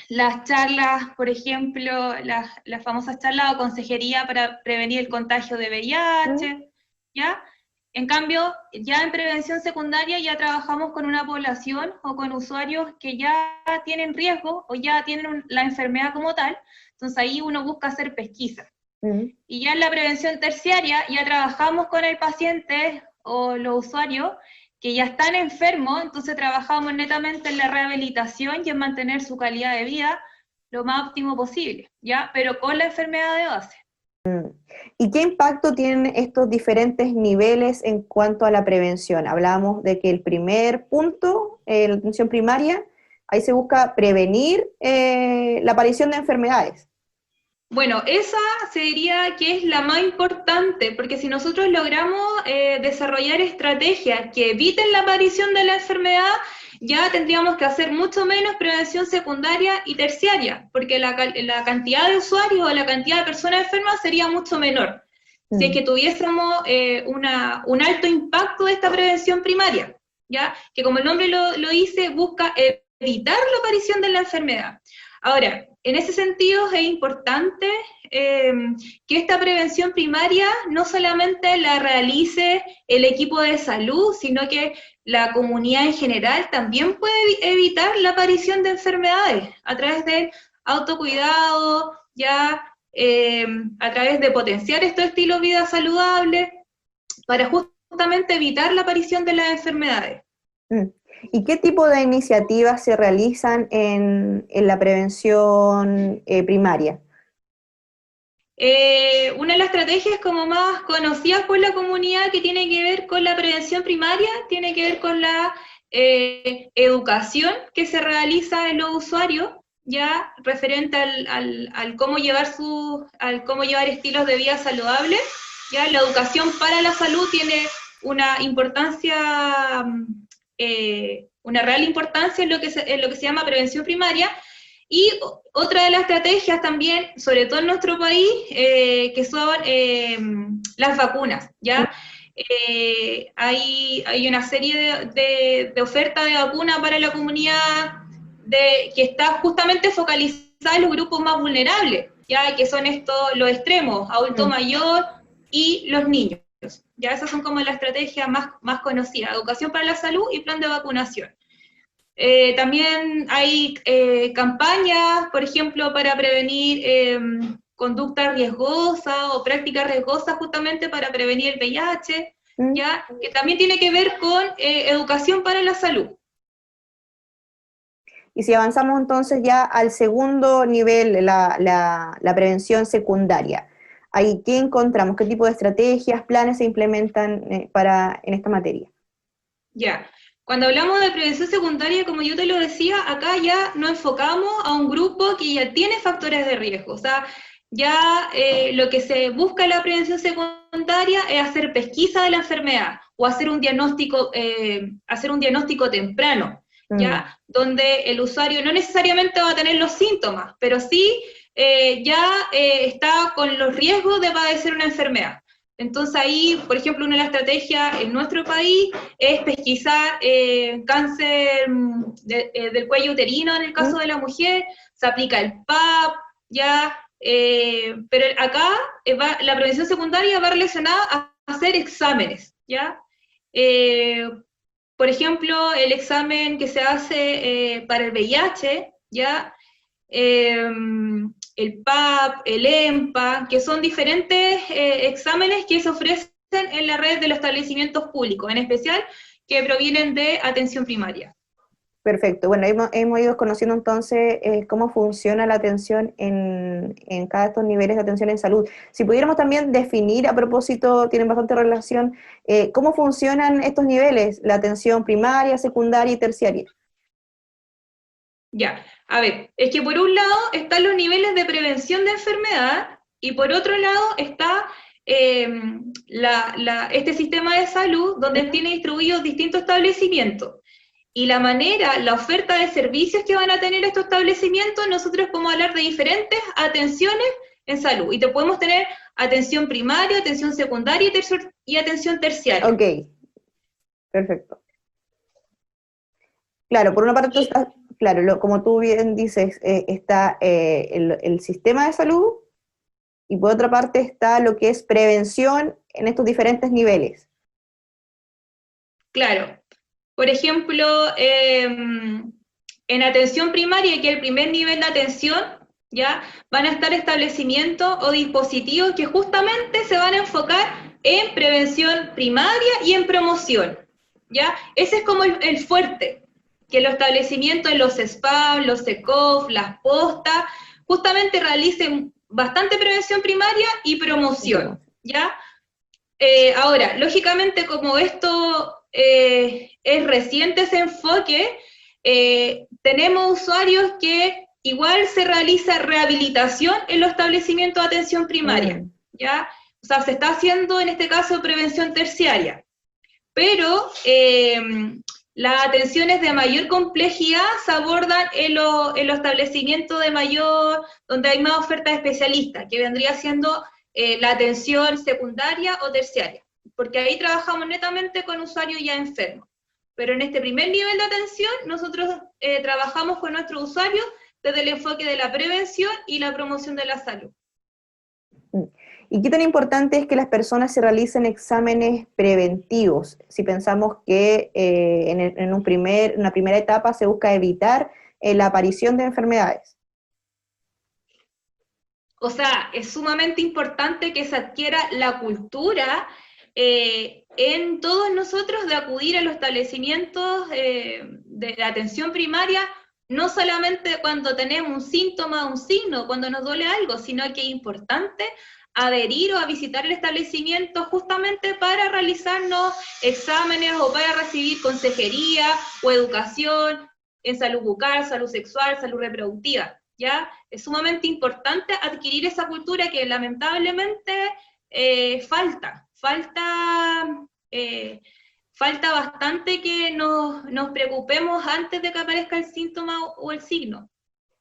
las charlas, por ejemplo, las famosas charlas o consejería para prevenir el contagio de VIH, ¿ya? En cambio, ya en prevención secundaria ya trabajamos con una población o con usuarios que ya tienen riesgo o ya tienen la enfermedad como tal, entonces ahí uno busca hacer pesquisa. Y ya en la prevención terciaria ya trabajamos con el paciente o los usuarios que ya están enfermos, entonces trabajamos netamente en la rehabilitación y en mantener su calidad de vida lo más óptimo posible, ¿ya? Pero con la enfermedad de base. ¿Y qué impacto tienen estos diferentes niveles en cuanto a la prevención? Hablábamos de que el primer punto, la atención primaria, ahí se busca prevenir la aparición de enfermedades. Bueno, esa se diría que es la más importante, porque si nosotros logramos desarrollar estrategias que eviten la aparición de la enfermedad, ya tendríamos que hacer mucho menos prevención secundaria y terciaria, porque la cantidad de usuarios o la cantidad de personas enfermas sería mucho menor. Si es que tuviésemos un alto impacto de esta prevención primaria, ¿ya? Que como el nombre lo dice, busca evitar la aparición de la enfermedad. Ahora, en ese sentido es importante que esta prevención primaria no solamente la realice el equipo de salud, sino que la comunidad en general también puede evitar la aparición de enfermedades a través del autocuidado, ya a través de potenciar estos estilos de vida saludables para justamente evitar la aparición de las enfermedades. ¿Y qué tipo de iniciativas se realizan en la prevención primaria? Una de las estrategias como más conocidas por la comunidad que tiene que ver con la prevención primaria, tiene que ver con la educación que se realiza en los usuarios, ya referente al cómo llevar estilos de vida saludables. Ya la educación para la salud tiene una importancia una real importancia en lo que se llama prevención primaria. Y otra de las estrategias también, sobre todo en nuestro país, que son las vacunas, ¿ya? Hay una serie de ofertas de vacuna para la comunidad que está justamente focalizada en los grupos más vulnerables, ¿ya? Que son los extremos, adulto mayor y los niños. Ya esas son como las estrategias más conocidas, educación para la salud y plan de vacunación. También hay campañas, por ejemplo, para prevenir conductas riesgosas o prácticas riesgosas justamente para prevenir el VIH, ¿ya? Que también tiene que ver con educación para la salud. Y si avanzamos entonces ya al segundo nivel, la prevención secundaria, ¿ahí qué encontramos? ¿Qué tipo de estrategias, planes se implementan en esta materia? Ya. Cuando hablamos de prevención secundaria, como yo te lo decía, acá ya nos enfocamos a un grupo que ya tiene factores de riesgo. O sea, ya lo que se busca en la prevención secundaria es hacer pesquisa de la enfermedad o hacer un diagnóstico temprano, ¿ya? Donde el usuario no necesariamente va a tener los síntomas, pero sí está con los riesgos de padecer una enfermedad. Entonces ahí, por ejemplo, una de las estrategias en nuestro país es pesquisar cáncer del cuello uterino en el caso de la mujer, se aplica el PAP, ya, pero acá la prevención secundaria va relacionada a hacer exámenes, ¿ya? Por ejemplo, el examen que se hace para el VIH, ¿ya? El PAP, el EMPA, que son diferentes exámenes que se ofrecen en la red de los establecimientos públicos, en especial que provienen de atención primaria. Perfecto. Bueno, hemos ido conociendo entonces cómo funciona la atención en cada de estos niveles de atención en salud. Si pudiéramos también definir, a propósito, tienen bastante relación, cómo funcionan estos niveles, la atención primaria, secundaria y terciaria. Ya, a ver, es que por un lado están los niveles de prevención de enfermedad y por otro lado está este sistema de salud donde tiene distribuidos distintos establecimientos. Y la oferta de servicios que van a tener estos establecimientos, nosotros podemos hablar de diferentes atenciones en salud. Y te podemos tener atención primaria, atención secundaria y atención terciaria. Ok, perfecto. Claro, por una parte está, claro, como tú bien dices, está el sistema de salud y por otra parte está lo que es prevención en estos diferentes niveles. Claro. Por ejemplo, en atención primaria, que es el primer nivel de atención, ¿ya? Van a estar establecimientos o dispositivos que justamente se van a enfocar en prevención primaria y en promoción, ¿ya? Ese es como el fuerte, que los establecimientos, los SPAM, los SECOF, las postas, justamente realicen bastante prevención primaria y promoción, ¿ya? Ahora, lógicamente, como esto es reciente ese enfoque, tenemos usuarios que igual se realiza rehabilitación en los establecimientos de atención primaria, ¿ya? O sea, se está haciendo en este caso prevención terciaria, pero las atenciones de mayor complejidad se abordan en los establecimientos donde hay más oferta de especialistas, que vendría siendo la atención secundaria o terciaria, porque ahí trabajamos netamente con usuarios ya enfermos. Pero en este primer nivel de atención, nosotros trabajamos con nuestros usuarios desde el enfoque de la prevención y la promoción de la salud. ¿Y qué tan importante es que las personas se realicen exámenes preventivos? Si pensamos que en una primera etapa se busca evitar la aparición de enfermedades. O sea, es sumamente importante que se adquiera la cultura en todos nosotros de acudir a los establecimientos de atención primaria, no solamente cuando tenemos un síntoma, un signo, cuando nos duele algo, sino que es importante adherir o a visitar el establecimiento justamente para realizarnos exámenes o para recibir consejería o educación en salud bucal, salud sexual, salud reproductiva, ¿ya? Es sumamente importante adquirir esa cultura que lamentablemente falta falta bastante que nos preocupemos antes de que aparezca el síntoma o el signo.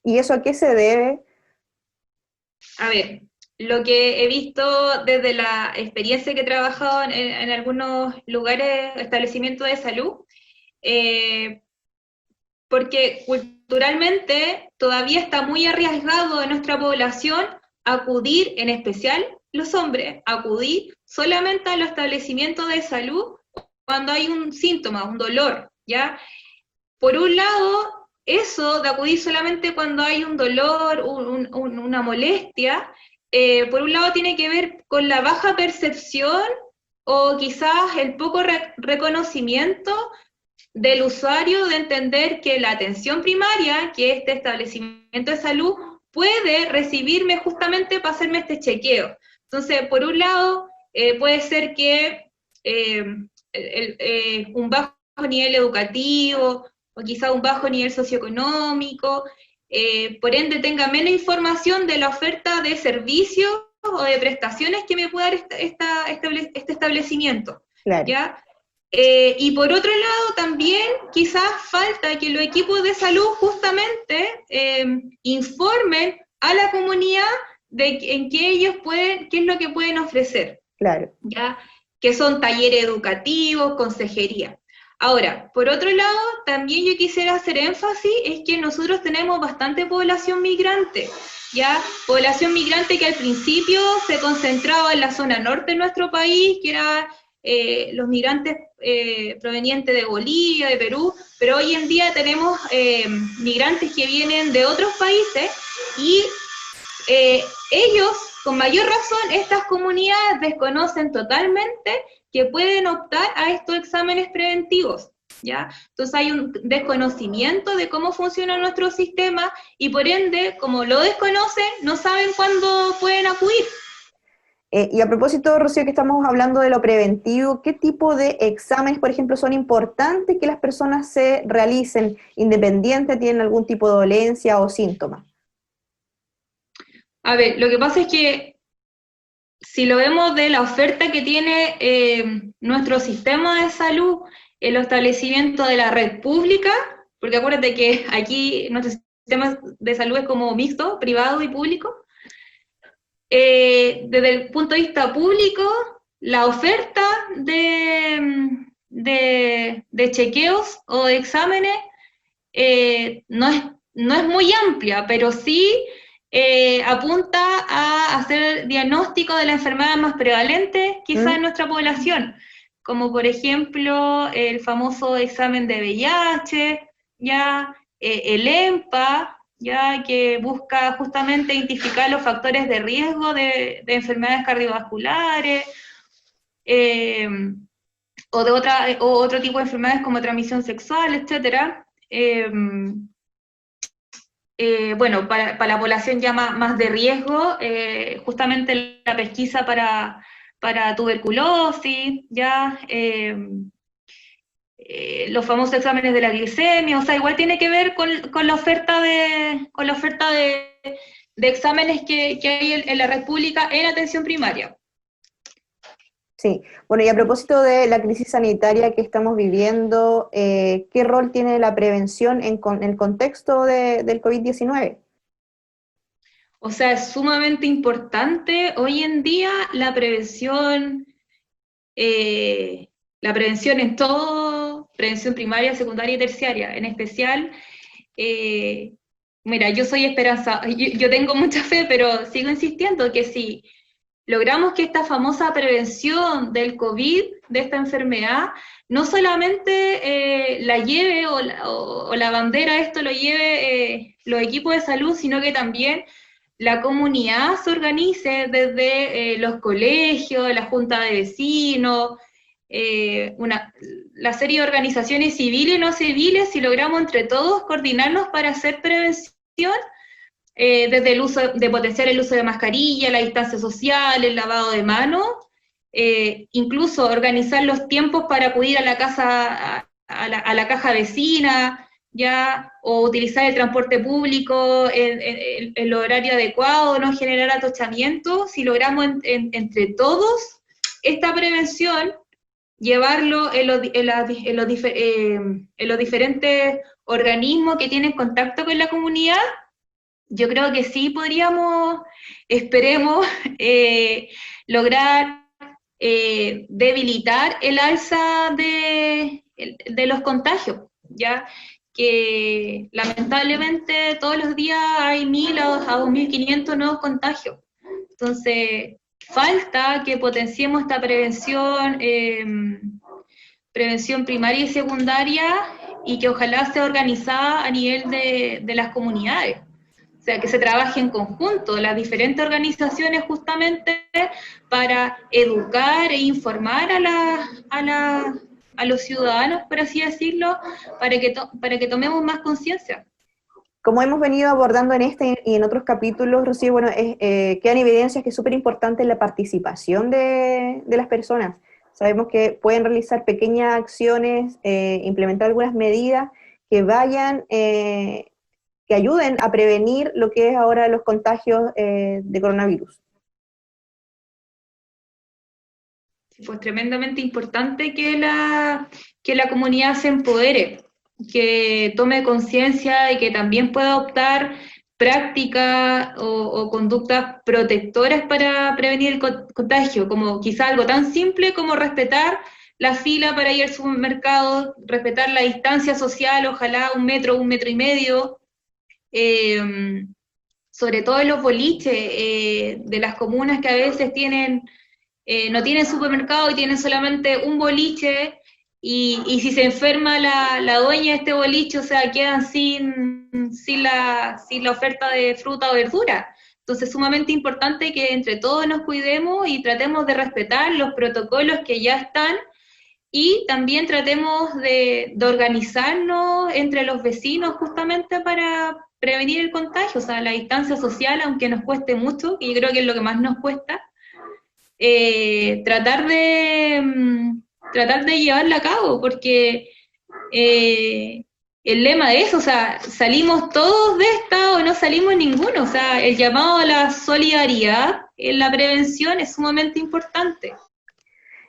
¿Y eso a qué se debe? A ver, lo que he visto desde la experiencia que he trabajado en algunos lugares, establecimientos de salud, porque culturalmente todavía está muy arriesgado en nuestra población acudir, en especial los hombres, acudir solamente a los establecimientos de salud cuando hay un síntoma, un dolor, ¿ya? Por un lado, eso de acudir solamente cuando hay un dolor, una molestia, por un lado tiene que ver con la baja percepción o quizás el poco reconocimiento del usuario de entender que la atención primaria, que este establecimiento de salud, puede recibirme justamente para hacerme este chequeo. Entonces, por un lado, puede ser que un bajo nivel educativo, o quizá un bajo nivel socioeconómico, por ende tenga menos información de la oferta de servicios o de prestaciones que me puede dar este establecimiento. Claro. ¿Ya? Y por otro lado también quizás falta que los equipos de salud justamente informen a la comunidad en qué ellos pueden, qué es lo que pueden ofrecer. Claro. ¿Ya? Que son talleres educativos, consejería. Ahora, por otro lado, también yo quisiera hacer énfasis, es que nosotros tenemos bastante población migrante, ¿ya? Población migrante que al principio se concentraba en la zona norte de nuestro país, que era los migrantes provenientes de Bolivia, de Perú, pero hoy en día tenemos migrantes que vienen de otros países y ellos, con mayor razón, estas comunidades desconocen totalmente que pueden optar a estos exámenes preventivos, ¿ya? Entonces hay un desconocimiento de cómo funciona nuestro sistema y por ende, como lo desconocen, no saben cuándo pueden acudir. Y a propósito, Rocío, que estamos hablando de lo preventivo, ¿qué tipo de exámenes, por ejemplo, son importantes que las personas se realicen independiente, tienen algún tipo de dolencia o síntoma? A ver, lo que pasa es que si lo vemos de la oferta que tiene nuestro sistema de salud en los establecimientos de la red pública, porque acuérdate que aquí nuestro sistema de salud es como mixto, privado y público, desde el punto de vista público, la oferta de chequeos o de exámenes no es muy amplia, pero sí apunta a hacer diagnóstico de las enfermedades más prevalentes quizás en nuestra población, como por ejemplo el famoso examen de VIH, ya el EMPA, ya que busca justamente identificar los factores de riesgo de enfermedades cardiovasculares, o otro tipo de enfermedades como transmisión sexual, etcétera. Bueno, para la población ya más de riesgo, justamente la pesquisa para tuberculosis, ya los famosos exámenes de la glicemia, o sea, igual tiene que ver con la oferta de exámenes que hay en la red pública en atención primaria. Sí, bueno, y a propósito de la crisis sanitaria que estamos viviendo, ¿qué rol tiene la prevención en el contexto del COVID-19? O sea, es sumamente importante hoy en día la prevención en todo, prevención primaria, secundaria y terciaria, en especial, mira, yo soy esperanza, yo tengo mucha fe, pero sigo insistiendo que si logramos que esta famosa prevención del COVID, de esta enfermedad, no solamente la lleve o la bandera esto lo lleve los equipos de salud, sino que también la comunidad se organice desde los colegios, la junta de vecinos, la serie de organizaciones civiles y no civiles, si logramos entre todos coordinarnos para hacer prevención, desde el uso de potenciar el uso de mascarilla, la distancia social, el lavado de manos, incluso organizar los tiempos para acudir a la casa, a la caja vecina, ya, o utilizar el transporte público en el horario adecuado, no generar atochamiento. Si logramos entre todos esta prevención, llevarlo en los diferentes organismos que tienen contacto con la comunidad, yo creo que sí podríamos, esperemos, lograr debilitar el alza de los contagios, ¿ya? Que lamentablemente todos los días hay 1.000 a 2.500 nuevos contagios. Entonces, falta que potenciemos esta prevención primaria y secundaria, y que ojalá sea organizada a nivel de las comunidades. O sea, que se trabaje en conjunto las diferentes organizaciones justamente para educar e informar a los ciudadanos, por así decirlo, para que tomemos más conciencia. Como hemos venido abordando en este y en otros capítulos, Rocío, bueno, quedan evidencias que es súper importante la participación de las personas. Sabemos que pueden realizar pequeñas acciones, implementar algunas medidas que vayan, que ayuden a prevenir lo que es ahora los contagios de coronavirus. Pues tremendamente importante que la comunidad se empodere, que tome conciencia y que también pueda adoptar prácticas o conductas protectoras para prevenir el contagio, como quizá algo tan simple como respetar la fila para ir al supermercado, respetar la distancia social, ojalá 1 metro, 1,5 metros, sobre todo en los boliches de las comunas que a veces no tienen supermercado y tienen solamente un boliche, y si se enferma la dueña de este boliche, o sea, quedan sin la oferta de fruta o verdura. Entonces es sumamente importante que entre todos nos cuidemos y tratemos de respetar los protocolos que ya están, y también tratemos de organizarnos entre los vecinos justamente para prevenir el contagio. O sea, la distancia social, aunque nos cueste mucho, y yo creo que es lo que más nos cuesta, tratar de llevarla a cabo, porque el lema de eso, o sea, salimos todos de esta o no salimos ninguno. O sea, el llamado a la solidaridad en la prevención es sumamente importante.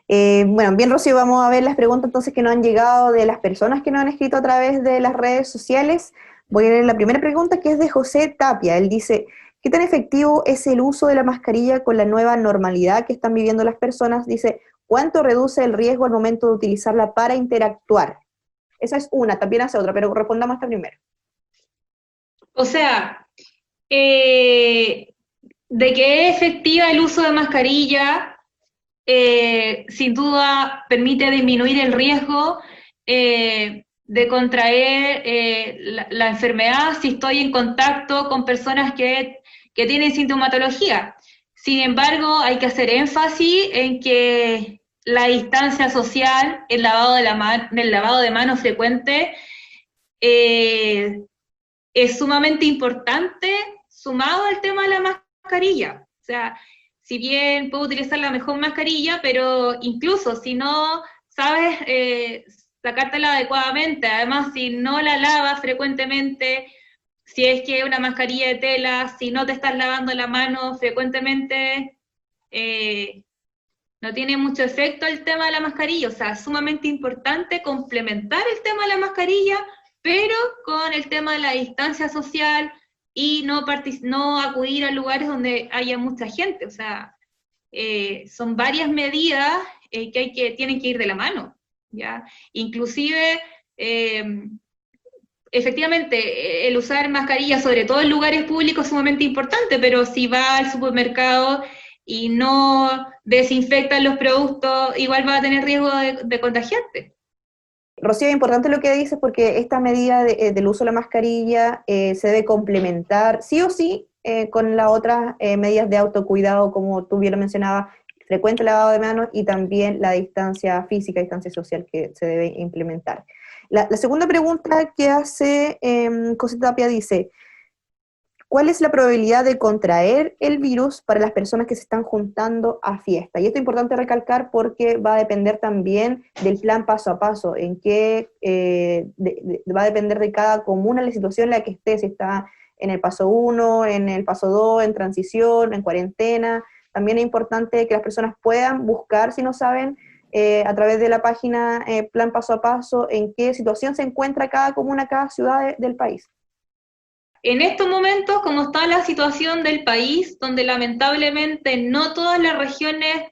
Bueno, bien, Rocío, vamos a ver las preguntas entonces que nos han llegado de las personas que nos han escrito a través de las redes sociales. Voy a leer la primera pregunta, que es de José Tapia. Él dice: ¿qué tan efectivo es el uso de la mascarilla con la nueva normalidad que están viviendo las personas? Dice, ¿cuánto reduce el riesgo al momento de utilizarla para interactuar? Esa es una, también hace otra, pero respondamos esta primero. O sea, de que es efectiva el uso de mascarilla, sin duda permite disminuir el riesgo de contraer la enfermedad si estoy en contacto con personas que tienen sintomatología. Sin embargo, hay que hacer énfasis en que la distancia social, el lavado de manos frecuente, es sumamente importante, sumado al tema de la mascarilla. O sea, si bien puedo utilizar la mejor mascarilla, pero incluso si no sabes sacártela adecuadamente, además si no la lavas frecuentemente, si es que es una mascarilla de tela, si no te estás lavando la mano frecuentemente, no tiene mucho efecto el tema de la mascarilla. O sea, es sumamente importante complementar el tema de la mascarilla, pero con el tema de la distancia social, y no acudir a lugares donde haya mucha gente. O sea, son varias medidas que tienen que ir de la mano, ¿ya? Inclusive, efectivamente, el usar mascarilla, sobre todo en lugares públicos, es sumamente importante, pero si va al supermercado y no desinfectan los productos, igual va a tener riesgo de contagiarte. Rocío, es importante lo que dices, porque esta medida del uso de la mascarilla se debe complementar sí o sí con las otras medidas de autocuidado, como tú bien lo mencionabas, frecuente lavado de manos y también la distancia física, distancia social que se debe implementar. La segunda pregunta que hace José Tapia dice: ¿cuál es la probabilidad de contraer el virus para las personas que se están juntando a fiesta? Y esto es importante recalcar porque va a depender también del plan paso a paso, en que va a depender de cada comuna la situación en la que esté, si está en el paso 1, en el paso 2, en transición, en cuarentena. También es importante que las personas puedan buscar, si no saben, a través de la página Plan Paso a Paso en qué situación se encuentra cada comuna, cada ciudad del país. En estos momentos, como está la situación del país, donde lamentablemente no todas las regiones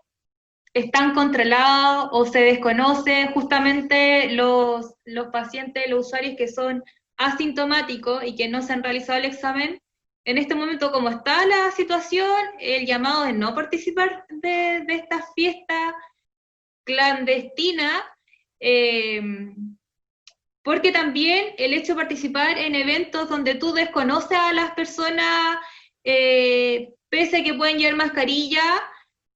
están controladas o se desconocen justamente los pacientes, los usuarios que son asintomáticos y que no se han realizado el examen, en este momento, como está la situación, el llamado es no participar de esta fiesta clandestina, porque también el hecho de participar en eventos donde tú desconoces a las personas, pese a que pueden llevar mascarilla,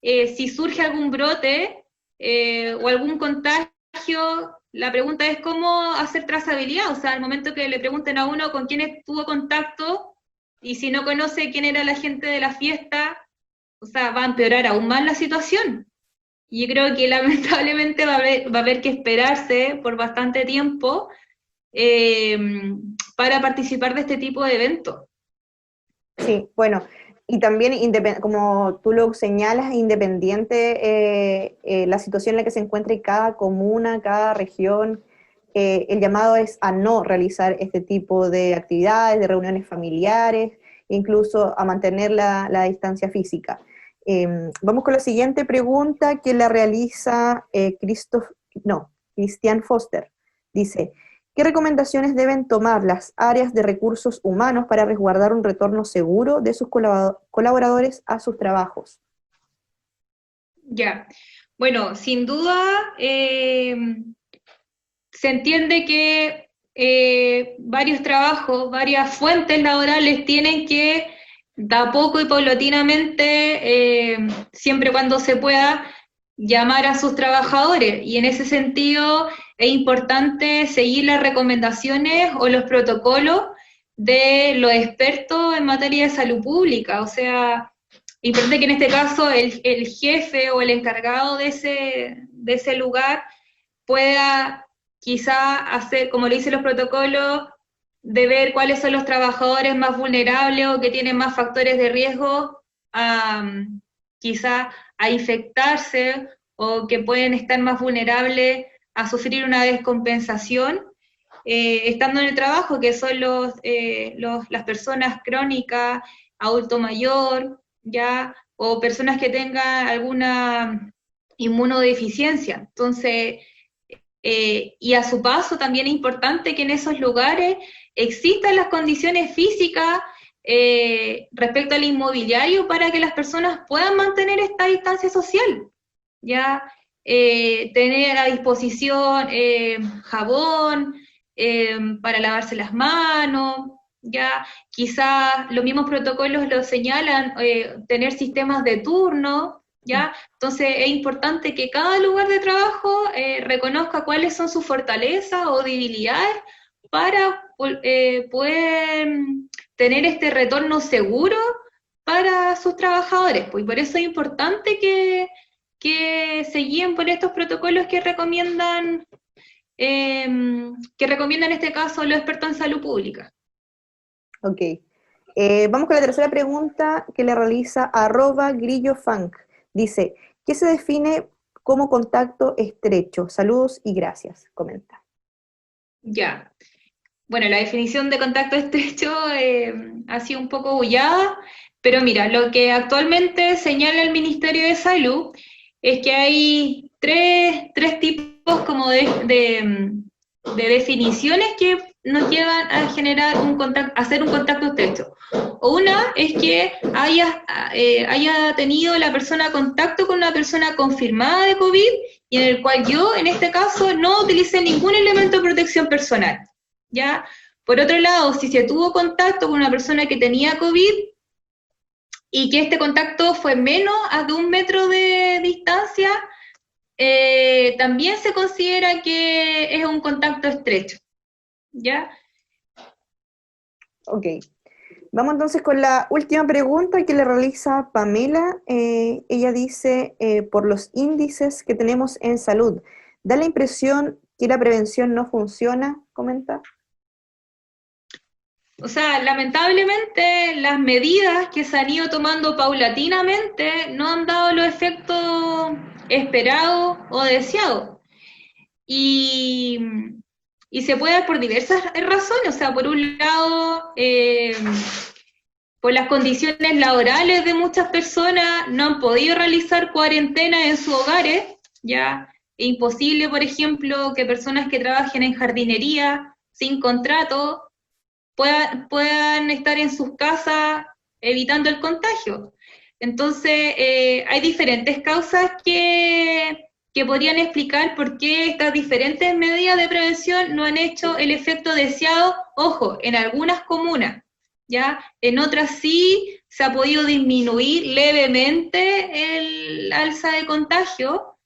si surge algún brote o algún contagio, la pregunta es cómo hacer trazabilidad, o sea, al momento que le pregunten a uno con quién tuvo contacto, y si no conoce quién era la gente de la fiesta, o sea, va a empeorar aún más la situación. Y yo creo que lamentablemente va a haber que esperarse por bastante tiempo para participar de este tipo de eventos. Sí, bueno, y también, como tú lo señalas, independiente la situación en la que se encuentre cada comuna, cada región, el llamado es a no realizar este tipo de actividades, de reuniones familiares, incluso a mantener la distancia física. Vamos con la siguiente pregunta que la realiza Cristian Foster. Dice, ¿qué recomendaciones deben tomar las áreas de recursos humanos para resguardar un retorno seguro de sus colaboradores a sus trabajos? Ya, bueno, sin duda se entiende que varios trabajos, varias fuentes laborales tienen que, de a poco y paulatinamente, siempre cuando se pueda, llamar a sus trabajadores. Y en ese sentido es importante seguir las recomendaciones o los protocolos de los expertos en materia de salud pública. O sea, importante que en este caso el jefe o el encargado de ese lugar pueda quizá hacer, como le dicen los protocolos, de ver cuáles son los trabajadores más vulnerables o que tienen más factores de riesgo quizá a infectarse o que pueden estar más vulnerables a sufrir una descompensación estando en el trabajo, que son las personas crónicas, adulto mayor, ya, o personas que tengan alguna inmunodeficiencia. Entonces, y a su paso también es importante que en esos lugares existan las condiciones físicas respecto al inmobiliario para que las personas puedan mantener esta distancia social, ya tener a disposición jabón para lavarse las manos, ya quizás los mismos protocolos lo señalan, tener sistemas de turno, ¿ya? Entonces es importante que cada lugar de trabajo reconozca cuáles son sus fortalezas o debilidades para poder tener este retorno seguro para sus trabajadores. Pues, y por eso es importante que se guíen por estos protocolos que recomiendan en este caso los expertos en salud pública. Ok. Vamos con la tercera pregunta que le realiza @grillofunk. Dice, ¿qué se define como contacto estrecho? Saludos y gracias, comenta. Ya. Bueno, la definición de contacto estrecho ha sido un poco bullada, pero mira, lo que actualmente señala el Ministerio de Salud es que hay tres tipos como de definiciones que nos llevan a generar hacer un contacto estrecho. Una es que haya tenido la persona contacto con una persona confirmada de COVID y en el cual yo, en este caso, no utilicé ningún elemento de protección personal, ¿ya? Por otro lado, si se tuvo contacto con una persona que tenía COVID y que este contacto fue menos de 1 metro de distancia, también se considera que es un contacto estrecho, ¿ya? Ok. Vamos entonces con la última pregunta que le realiza Pamela. Ella dice, por los índices que tenemos en salud, ¿da la impresión que la prevención no funciona? Comenta. O sea, lamentablemente las medidas que se han ido tomando paulatinamente no han dado los efectos esperado o deseado. Y se puede dar por diversas razones, o sea, por un lado, por las condiciones laborales de muchas personas, no han podido realizar cuarentena en sus hogares, ya es imposible, por ejemplo, que personas que trabajen en jardinería sin contrato puedan estar en sus casas evitando el contagio. Entonces, hay diferentes causas que podrían explicar por qué estas diferentes medidas de prevención no han hecho el efecto deseado, ojo, en algunas comunas, ¿ya? En otras sí se ha podido disminuir levemente el alza de contagio,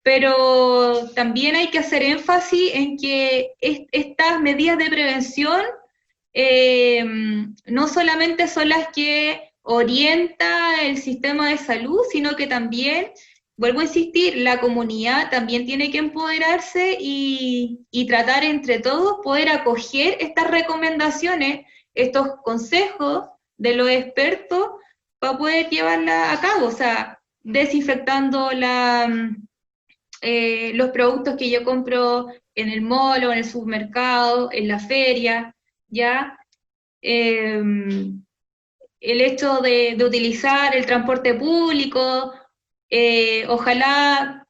pero también hay que hacer énfasis en que estas medidas de prevención no solamente son las que orienta el sistema de salud, sino que también, vuelvo a insistir, la comunidad también tiene que empoderarse y tratar entre todos poder acoger estas recomendaciones, estos consejos de los expertos para poder llevarla a cabo, o sea, desinfectando los productos que yo compro en el mall o en el supermercado, en la feria, ¿ya? El hecho de utilizar el transporte público, ojalá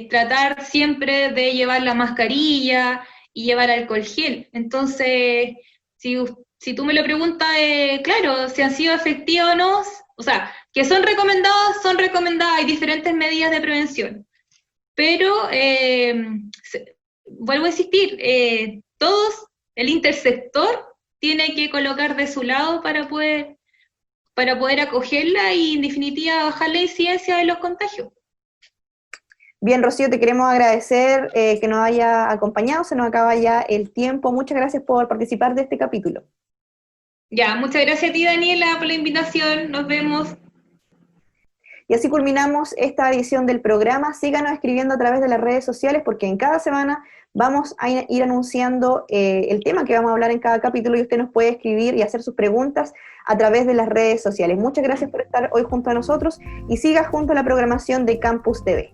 tratar siempre de llevar la mascarilla y llevar alcohol gel. Entonces, si tú me lo preguntas, claro, si han sido efectivas o no, o sea, que son recomendadas, hay diferentes medidas de prevención. Pero, vuelvo a insistir, todos, el intersector, tiene que colocar de su lado para poder acogerla y, en definitiva, bajar la incidencia de los contagios. Bien, Rocío, te queremos agradecer que nos haya acompañado, se nos acaba ya el tiempo. Muchas gracias por participar de este capítulo. Ya, muchas gracias a ti, Daniela, por la invitación. Nos vemos. Y así culminamos esta edición del programa. Síganos escribiendo a través de las redes sociales porque en cada semana vamos a ir anunciando el tema que vamos a hablar en cada capítulo y usted nos puede escribir y hacer sus preguntas a través de las redes sociales. Muchas gracias por estar hoy junto a nosotros y siga junto a la programación de Campus TV.